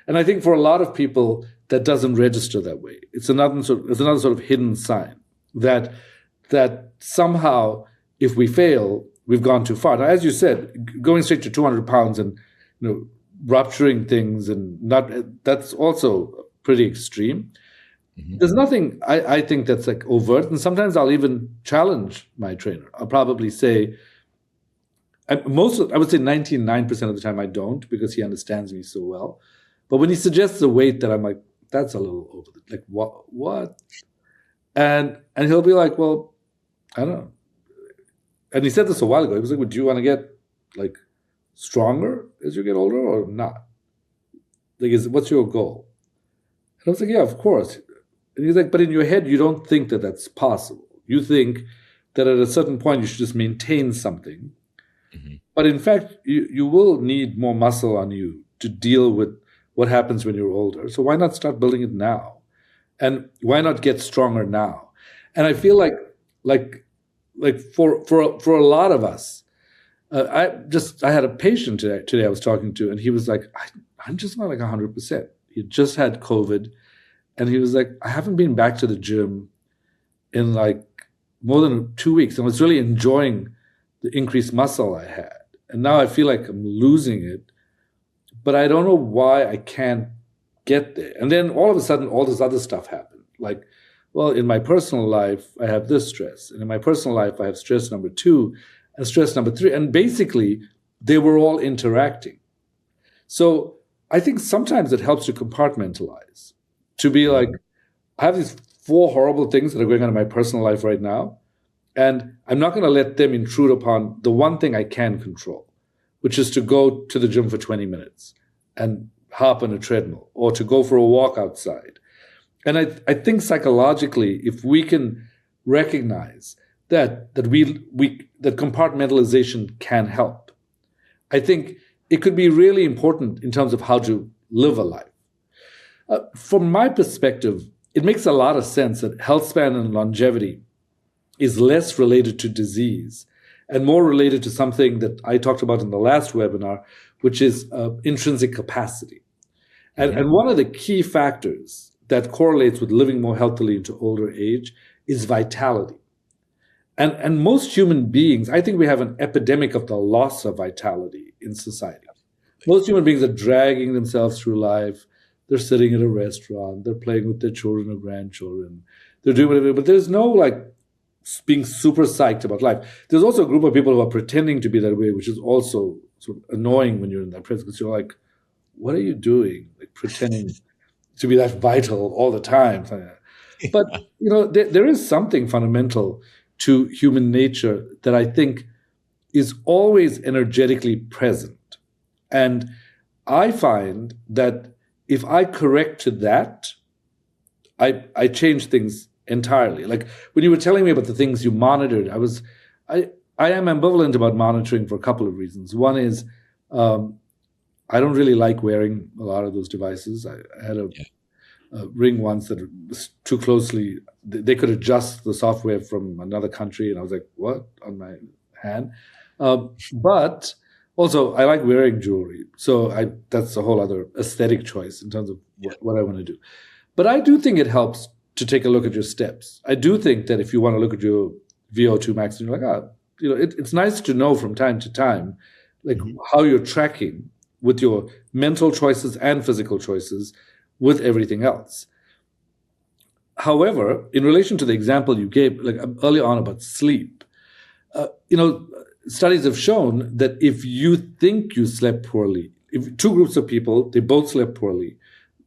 And I think for a lot of people, that doesn't register that way. It's another sort of hidden sign that somehow, if we fail, we've gone too far. Now, as you said, going straight to 200 pounds and, rupturing things, and not, that's also pretty extreme. Hmm. There's nothing I think that's, like, overt, and sometimes I'll even challenge my trainer. I'll probably say, I would say 99% of the time I don't, because he understands me so well. But when he suggests a weight that I'm like, that's a little over the, like, what? And he'll be like, well, I don't know. And he said this a while ago. He was like, would you want to get, like, stronger as you get older or not? Like, what's your goal? And I was like, yeah, of course. And he's like, but in your head, you don't think that that's possible. You think that at a certain point you should just maintain something. Hmm. But in fact, you will need more muscle on you to deal with what happens when you're older. So why not start building it now? And why not get stronger now? And I feel like like for a lot of us, I had a patient today I was talking to, and he was like, I'm just not like 100%. He just had COVID, and he was like, I haven't been back to the gym in, like, more than 2 weeks, and I was really enjoying the increased muscle I had. And now I feel like I'm losing it, but I don't know why I can't get there. And then all of a sudden, all this other stuff happened. Like, well, in my personal life, I have this stress. And in my personal life, I have stress number two and stress number three. And basically, they were all interacting. So I think sometimes it helps to compartmentalize, to be like, I have these four horrible things that are going on in my personal life right now. And I'm not going to let them intrude upon the one thing I can control, which is to go to the gym for 20 minutes and hop on a treadmill or to go for a walk outside. And I think psychologically, if we can recognize that compartmentalization can help, I think it could be really important in terms of how to live a life. From my perspective, it makes a lot of sense that health span and longevity is less related to disease and more related to something that I talked about in the last webinar, which is intrinsic capacity. And one of the key factors that correlates with living more healthily into older age is vitality. And most human beings, I think we have an epidemic of the loss of vitality in society. Most human beings are dragging themselves through life. They're sitting at a restaurant. They're playing with their children or grandchildren. They're doing whatever, but there's no like being super psyched about life. There's also a group of people who are pretending to be that way, which is also sort of annoying when you're in that presence because you're like, what are you doing? Like pretending to be that vital all the time. But, there is something fundamental to human nature that I think is always energetically present. And I find that if I correct to that, I change things entirely. Like when you were telling me about the things you monitored, I am ambivalent about monitoring for a couple of reasons. One is I don't really like wearing a lot of those devices. I had a ring once that was too closely. They could adjust the software from another country, and I was like, what, on my hand? But also, I like wearing jewelry. So that's a whole other aesthetic choice in terms of what I want to do. But I do think it helps to take a look at your steps. I do think that if you want to look at your VO2 max and you're like, it's nice to know from time to time, like how you're tracking with your mental choices and physical choices with everything else. However, in relation to the example you gave, like earlier on about sleep, studies have shown that if you think you slept poorly, if two groups of people, they both slept poorly,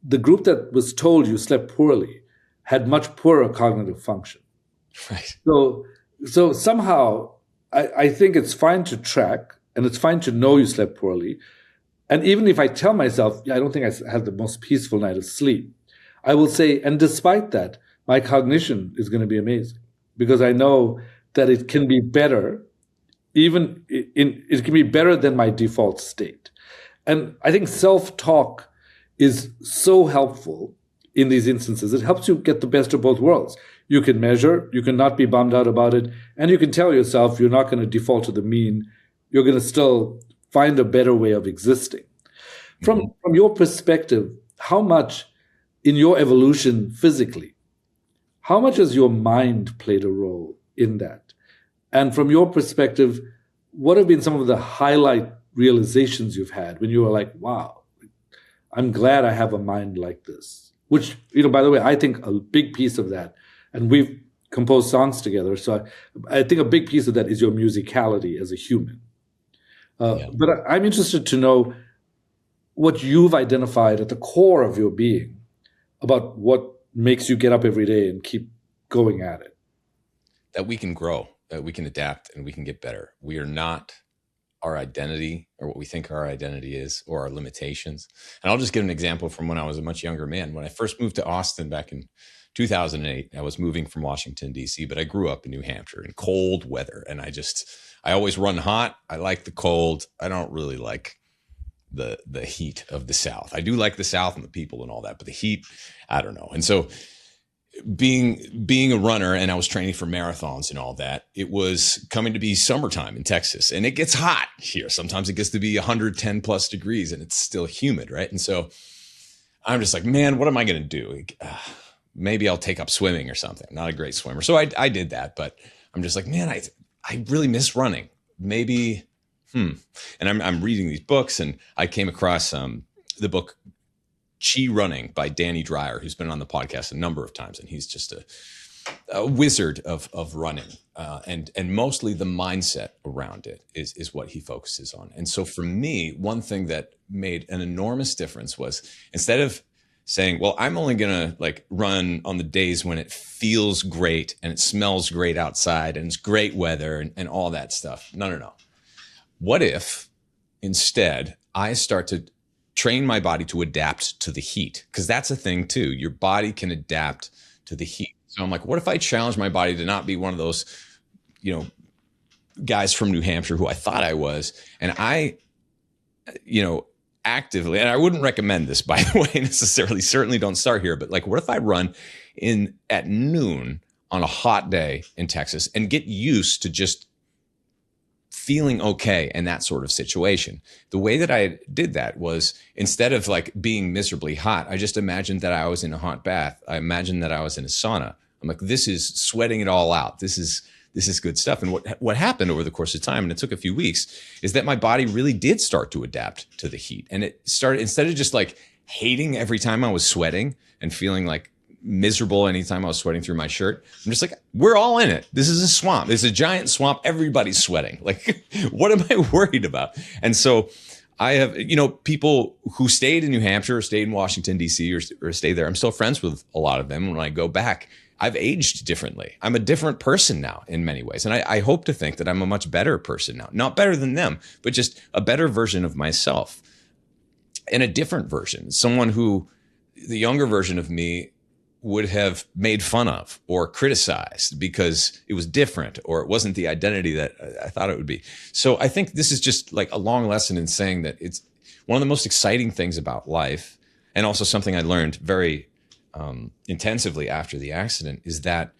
the group that was told you slept poorly had much poorer cognitive function. Right. So somehow I think it's fine to track and it's fine to know you slept poorly. And even if I tell myself, I don't think I had the most peaceful night of sleep, I will say, and despite that, my cognition is going to be amazing because I know that it can be better, it can be better than my default state. And I think self-talk is so helpful in these instances. It helps you get the best of both worlds. You can measure, you can not be bummed out about it, and you can tell yourself you're not going to default to the mean. You're going to still find a better way of existing. From your perspective, how much in your evolution physically, how much has your mind played a role in that? And from your perspective, what have been some of the highlight realizations you've had when you were like, wow, I'm glad I have a mind like this? Which, by the way, I think a big piece of that, and we've composed songs together, so I think a big piece of that is your musicality as a human. But I'm interested to know what you've identified at the core of your being about what makes you get up every day and keep going at it. That we can grow, that we can adapt, and we can get better. We are not our identity or what we think our identity is or our limitations. And I'll just give an example from when I was a much younger man. When I first moved to Austin back in 2008, I was moving from Washington, D.C., but I grew up in New Hampshire in cold weather. And I always run hot. I like the cold. I don't really like the heat of the South. I do like the South and the people and all that, but the heat, I don't know. And so being a runner, and I was training for marathons and all that, it was coming to be summertime in Texas, and it gets hot here. Sometimes it gets to be 110 plus degrees and it's still humid, right? And so I'm just like, man, what am I going to do? Maybe I'll take up swimming or something. I'm not a great swimmer. So I did that, but I'm just like, man, I really miss running. Maybe, And I'm reading these books, and I came across the book Chi Running by Danny Dreyer, who's been on the podcast a number of times, and he's just a wizard of running, and mostly the mindset around it is what he focuses on. And so for me, one thing that made an enormous difference was instead of saying, well, I'm only going to like run on the days when it feels great and it smells great outside and it's great weather and all that stuff. No, no, no. What if instead I start to train my body to adapt to the heat? Because that's a thing too. Your body can adapt to the heat. So I'm like, what if I challenge my body to not be one of those, you know, guys from New Hampshire who I thought I was, and I, you know, actively, and I wouldn't recommend this, by the way, necessarily, certainly don't start here, but like, what if I run in at noon on a hot day in Texas and get used to just feeling okay in that sort of situation? The way that I did that was, instead of like being miserably hot, I just imagined that I was in a hot bath. I imagined that I was in a sauna. I'm like, this is sweating it all out. This is good stuff. And what happened over the course of time, and it took a few weeks, is that my body really did start to adapt to the heat. And it started, instead of just like hating every time I was sweating and feeling like miserable anytime I was sweating through my shirt, I'm just like, we're all in it. This is a swamp. It's a giant swamp. Everybody's sweating. Like, what am I worried about? And so I have, you know, people who stayed in New Hampshire or stayed in Washington, D.C. or stayed there. I'm still friends with a lot of them. When I go back, I've aged differently. I'm a different person now in many ways. And I hope to think that I'm a much better person now. Not better than them, but just a better version of myself. And a different version. Someone who the younger version of me would have made fun of or criticized because it was different or it wasn't the identity that I thought it would be. So I think this is just like a long lesson in saying that it's one of the most exciting things about life, and also something I learned very intensively after the accident, is that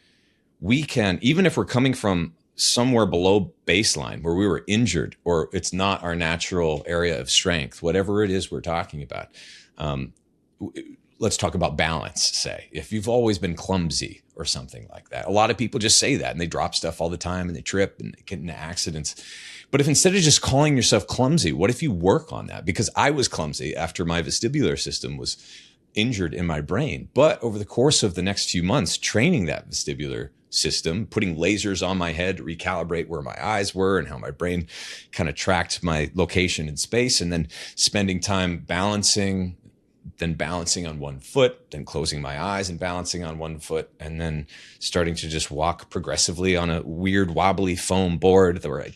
we can, even if we're coming from somewhere below baseline where we were injured or it's not our natural area of strength, whatever it is we're talking about. Let's talk about balance, say. If you've always been clumsy or something like that, a lot of people just say that and they drop stuff all the time and they trip and they get into accidents. But if instead of just calling yourself clumsy, what if you work on that? Because I was clumsy after my vestibular system was injured in my brain. But over the course of the next few months, training that vestibular system, putting lasers on my head to recalibrate where my eyes were and how my brain kind of tracked my location in space, and then spending time balancing, then balancing on one foot, then closing my eyes and balancing on one foot, and then starting to just walk progressively on a weird wobbly foam board where I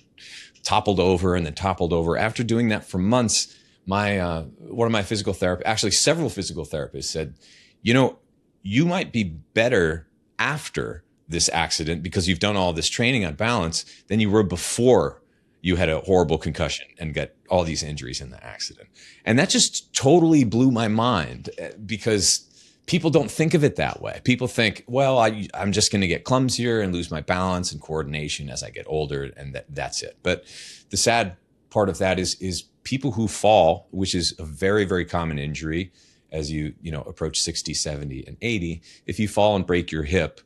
toppled over and then toppled over. After doing that for months, my one of my physical therapists, actually several physical therapists, said, you know, you might be better after this accident because you've done all this training on balance than you were before you had a horrible concussion and got all these injuries in the accident. And that just totally blew my mind, because people don't think of it that way. People think, well, I'm just going to get clumsier and lose my balance and coordination as I get older, and that's it. But the sad part of that is people who fall, which is a very, very common injury as you approach 60, 70, and 80. If you fall and break your hip,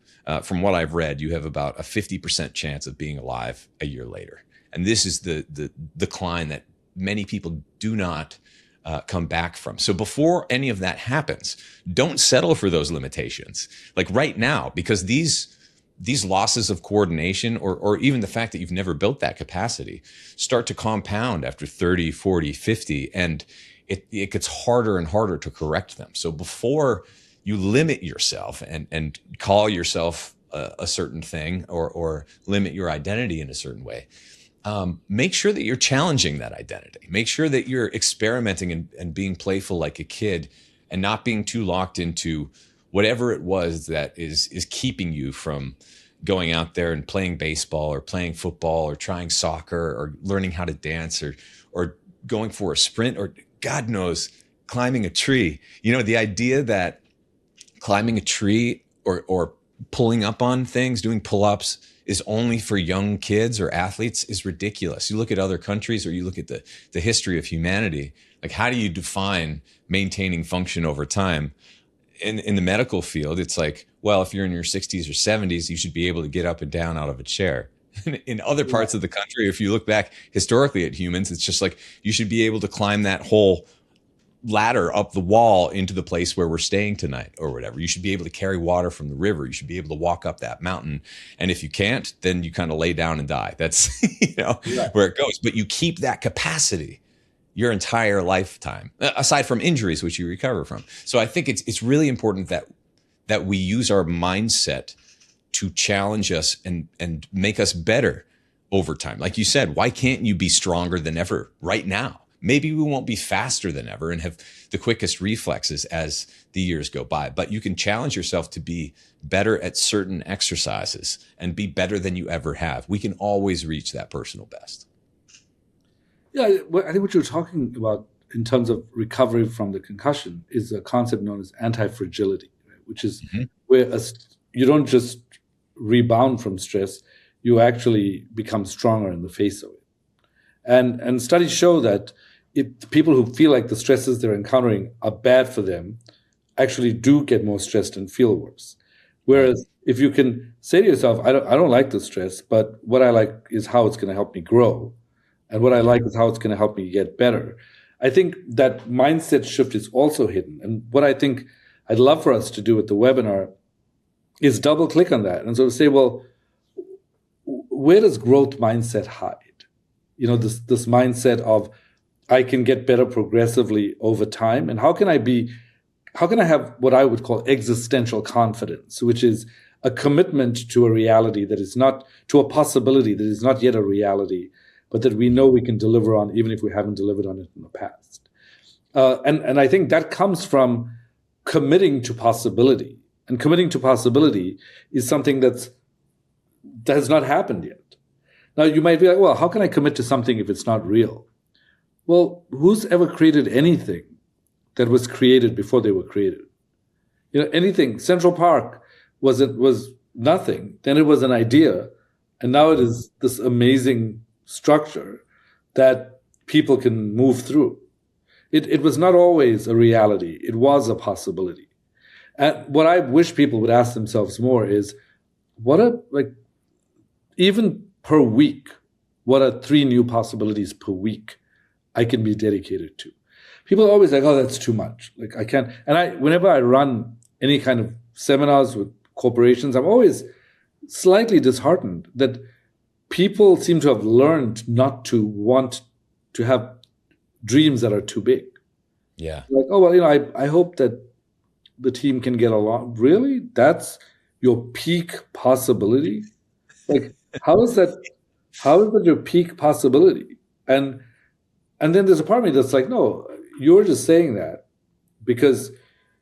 from what I've read, you have about a 50% chance of being alive a year later. And this is the decline that many people do not come back from. So before any of that happens, don't settle for those limitations. Like right now, because these losses of coordination, or even the fact that you've never built that capacity, start to compound after 30, 40, 50, and it gets harder and harder to correct them. So before you limit yourself and call yourself a certain thing, or limit your identity in a certain way, make sure that you're challenging that identity. Make sure that you're experimenting and being playful like a kid, and not being too locked into whatever it was that is keeping you from going out there and playing baseball or playing football or trying soccer or learning how to dance or going for a sprint, or God knows, climbing a tree. You know, the idea that climbing a tree or pulling up on things, doing pull-ups, is only for young kids or athletes is ridiculous. You look at other countries, or you look at the history of humanity. Like, how do you define maintaining function over time? In the medical field, it's like, well, if you're in your 60s or 70s, you should be able to get up and down out of a chair. In other parts of the country, if you look back historically at humans, it's just like, you should be able to climb that whole ladder up the wall into the place where we're staying tonight or whatever. You should be able to carry water from the river. You should be able to walk up that mountain. And if you can't, then you kind of lay down and die. That's, where it goes. But you keep that capacity. your entire lifetime, aside from injuries, which you recover from. So I think it's really important that we use our mindset to challenge us and make us better over time. Like you said, why can't you be stronger than ever right now? Maybe we won't be faster than ever and have the quickest reflexes as the years go by, but you can challenge yourself to be better at certain exercises and be better than you ever have. We can always reach that personal best. Yeah, I think what you're talking about in terms of recovery from the concussion is a concept known as anti-fragility, right? Which is where you don't just rebound from stress, you actually become stronger in the face of it. And studies show that if the people who feel like the stresses they're encountering are bad for them actually do get more stressed and feel worse. Whereas if you can say to yourself, I don't like the stress, but what I like is how it's going to help me grow. And what I like is how it's going to help me get better. I think that mindset shift is also hidden. And what I think I'd love for us to do with the webinar is double click on that and sort of say, well, where does growth mindset hide? You know, this mindset of I can get better progressively over time. And how can I have what I would call existential confidence, which is a commitment to a reality that is not, to a possibility that is not yet a reality, but that we know we can deliver on, even if we haven't delivered on it in the past. And I think that comes from committing to possibility. And committing to possibility is something that has not happened yet. Now, you might be like, well, how can I commit to something if it's not real? Well, who's ever created anything that was created before they were created? You know, anything. Central Park was nothing. Then it was an idea. And now it is this amazing structure that people can move through. It was not always a reality. It was a possibility. And what I wish people would ask themselves more is, even per week, what are 3 new possibilities per week I can be dedicated to? People are always like, oh, that's too much. Like I can't. And whenever I run any kind of seminars with corporations, I'm always slightly disheartened that people seem to have learned not to want to have dreams that are too big. Yeah. Like, oh, well, you know, I hope that the team can get along. Really? That's your peak possibility? Like, how is that your peak possibility? And then there's a part of me that's like, no, you're just saying that because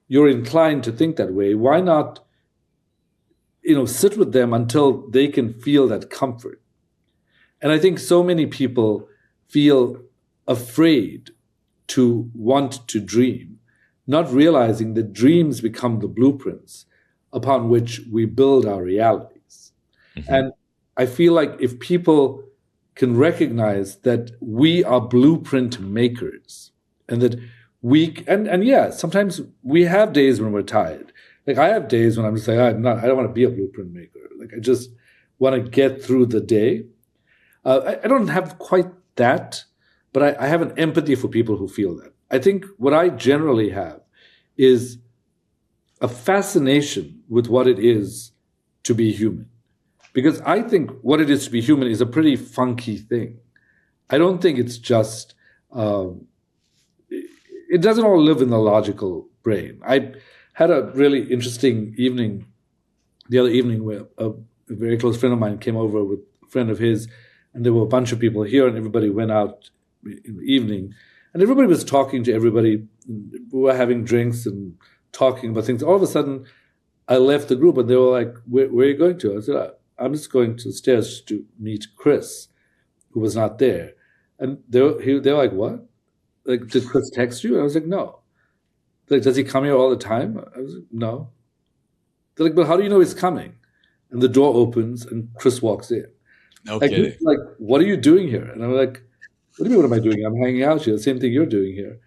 you're inclined to think that way. Why not, you know, sit with them until they can feel that comfort? And I think so many people feel afraid to want to dream, not realizing that dreams become the blueprints upon which we build our realities. And I feel like if people can recognize that we are blueprint makers and that yeah, sometimes we have days when we're tired. Like I have days when I'm just like, I don't want to be a blueprint maker. Like I just want to get through the day. I don't have quite that, but I have an empathy for people who feel that. I think what I generally have is a fascination with what it is to be human. Because I think what it is to be human is a pretty funky thing. I don't think it's just, it doesn't all live in the logical brain. I had a really interesting evening, the other evening, where a very close friend of mine came over with a friend of his, and there were a bunch of people here, and everybody went out in the evening, and everybody was talking to everybody. We were having drinks and talking about things. All of a sudden, I left the group, and they were like, where are you going to? I said, I'm just going to the stairs to meet Chris, who was not there. And they were like, what? Like, did Chris text you? And I was like, no. They're like, does he come here all the time? I was like, no. They're like, but how do you know he's coming? And the door opens, and Chris walks in. Okay. Like, what are you doing here? And I'm like, what do you mean, what am I doing? I'm hanging out here. The same thing you're doing here.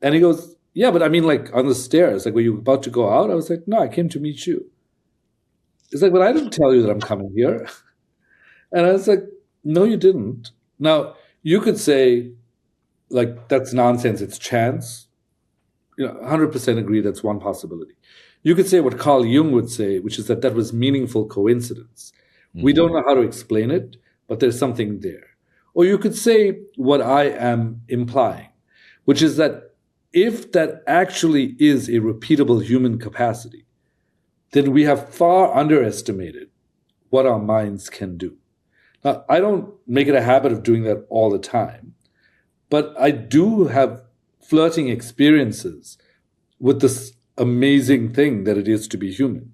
And he goes, yeah, but I mean, like, on the stairs. Like, were you about to go out? I was like, no, I came to meet you. It's like, but I didn't tell you that I'm coming here. And I was like, no, you didn't. Now, you could say, like, that's nonsense. It's chance. You know, 100% agree that's one possibility. You could say what Carl Jung would say, which is that was meaningful coincidence. We don't know how to explain it, but there's something there. Or you could say what I am implying, which is that if that actually is a repeatable human capacity, then we have far underestimated what our minds can do. Now, I don't make it a habit of doing that all the time, but I do have flirting experiences with this amazing thing that it is to be human.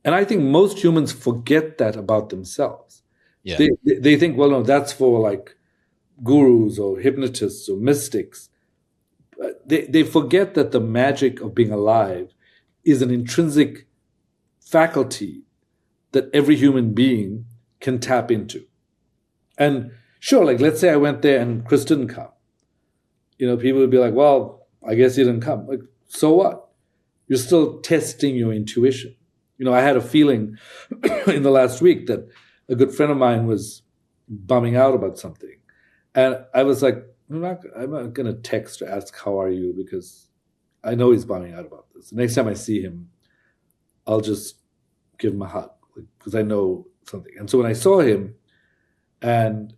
And I think most humans forget that about themselves. Yeah. They think, well, no, that's for like gurus or hypnotists or mystics. They forget that the magic of being alive is an intrinsic faculty that every human being can tap into. And sure, like let's say I went there and Chris didn't come. People would be like, well, I guess he didn't come. Like, so what? You're still testing your intuition. I had a feeling in the last week that a good friend of mine was bumming out about something. And I was like, I'm not going to text or ask, how are you? Because I know he's bumming out about this. The next time I see him, I'll just give him a hug because I know something. And so when I saw him and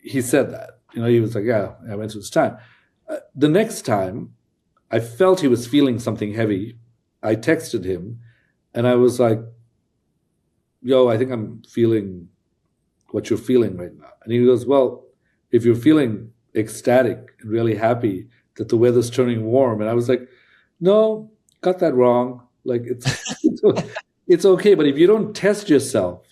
he said that, he was like, yeah, I went through this time. The next time I felt he was feeling something heavy, I texted him and I was like, yo, I think I'm feeling what you're feeling right now. And he goes, well, if you're feeling ecstatic and really happy that the weather's turning warm. And I was like, no, got that wrong. Like it's okay. But if you don't test yourself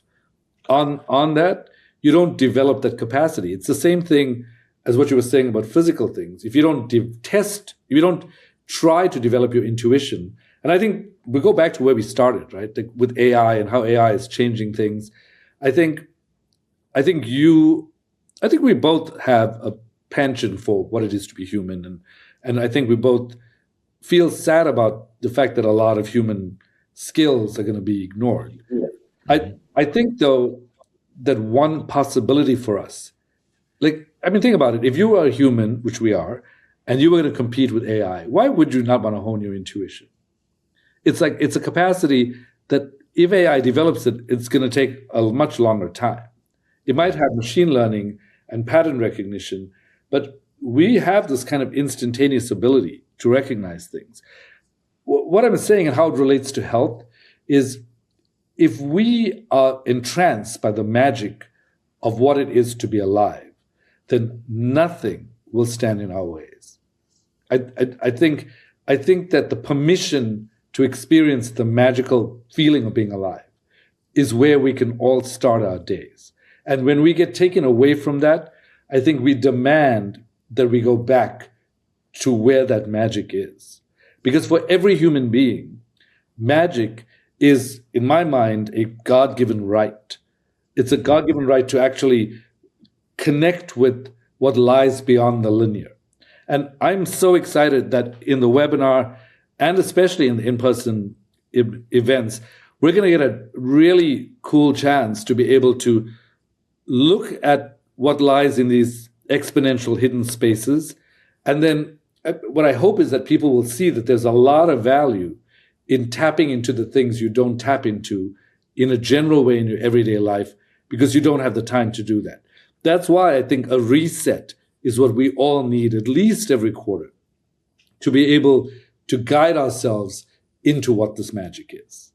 on that, you don't develop that capacity. It's the same thing as what you were saying about physical things. If you don't if you don't try to develop your intuition, and I think we go back to where we started, right? Like with AI and how AI is changing things. I think we both have a penchant for what it is to be human, and I think we both feel sad about the fact that a lot of human skills are going to be ignored. I think though that one possibility for us, think about it. If you are a human, which we are, and you were going to compete with AI, why would you not want to hone your intuition? It's a capacity that if AI develops it, it's going to take a much longer time. It might have machine learning and pattern recognition, but we have this kind of instantaneous ability to recognize things. What I'm saying and how it relates to health is if we are entranced by the magic of what it is to be alive, then nothing will stand in our ways. I think that the permission to experience the magical feeling of being alive is where we can all start our days. And when we get taken away from that, I think we demand that we go back to where that magic is. Because for every human being, magic is, in my mind, a God-given right. It's a God-given right to actually connect with what lies beyond the linear. And I'm so excited that in the webinar, and especially in the in-person events, we're going to get a really cool chance to be able to look at what lies in these exponential hidden spaces. And then what I hope is that people will see that there's a lot of value in tapping into the things you don't tap into in a general way in your everyday life because you don't have the time to do that. That's why I think a reset is what we all need at least every quarter to be able to guide ourselves into what this magic is.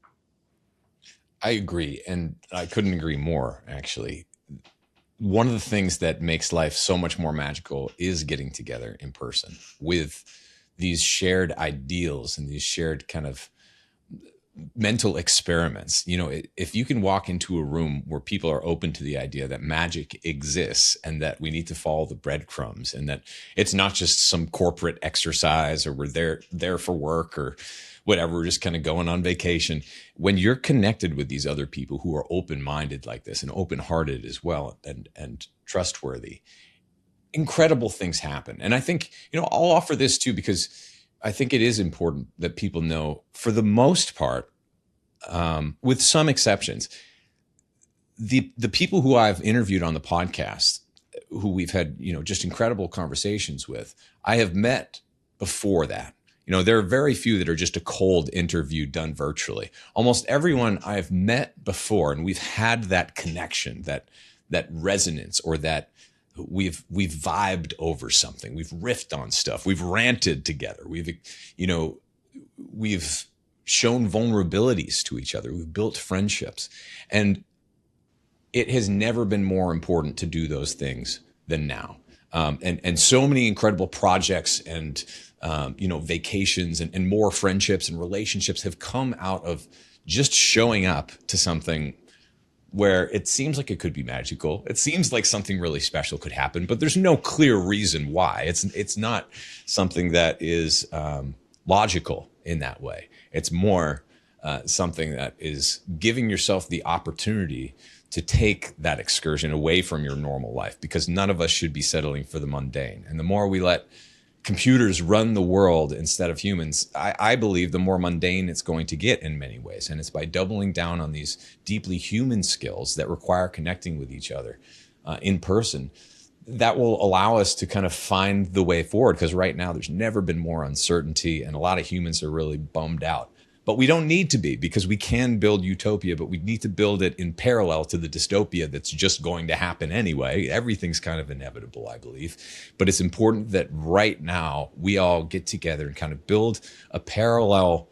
I agree. And I couldn't agree more, actually. One of the things that makes life so much more magical is getting together in person with these shared ideals and these shared kind of mental experiments. If you can walk into a room where people are open to the idea that magic exists and that we need to follow the breadcrumbs and that it's not just some corporate exercise or we're there for work or whatever, we're just kind of going on vacation. When you're connected with these other people who are open-minded like this and open-hearted as well and trustworthy, incredible things happen. And I think, I'll offer this too, because I think it is important that people know, for the most part, with some exceptions, the people who I've interviewed on the podcast, who we've had, just incredible conversations with, I have met before that. There are very few that are just a cold interview done virtually. Almost everyone I've met before, and we've had that connection, that resonance, or that we've vibed over something. We've riffed on stuff. We've ranted together. We've shown vulnerabilities to each other. We've built friendships. And it has never been more important to do those things than now. And so many incredible projects and vacations and more friendships and relationships have come out of just showing up to something where it seems like it could be magical. It seems like something really special could happen, but there's no clear reason why. It's not something that is logical in that way. It's more something that is giving yourself the opportunity to take that excursion away from your normal life, because none of us should be settling for the mundane. And the more we let computers run the world instead of humans, I believe the more mundane it's going to get in many ways. And it's by doubling down on these deeply human skills that require connecting with each other in person that will allow us to kind of find the way forward. Because right now there's never been more uncertainty, and a lot of humans are really bummed out. But we don't need to be, because we can build utopia, but we need to build it in parallel to the dystopia that's just going to happen anyway. Everything's kind of inevitable, I believe. But it's important that right now we all get together and kind of build a parallel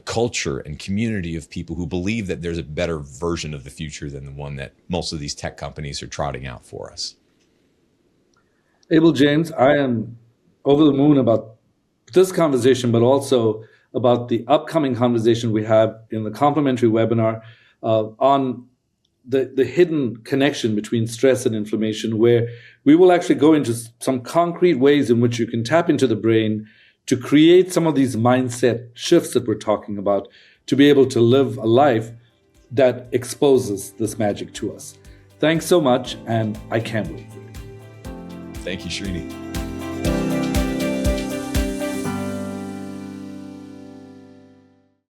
culture and community of people who believe that there's a better version of the future than the one that most of these tech companies are trotting out for us. Abel James, I am over the moon about this conversation, but also about the upcoming conversation we have in the complimentary webinar on the hidden connection between stress and inflammation, where we will actually go into some concrete ways in which you can tap into the brain to create some of these mindset shifts that we're talking about, to be able to live a life that exposes this magic to us. Thanks so much, and I can't wait for it. Thank you, Srini.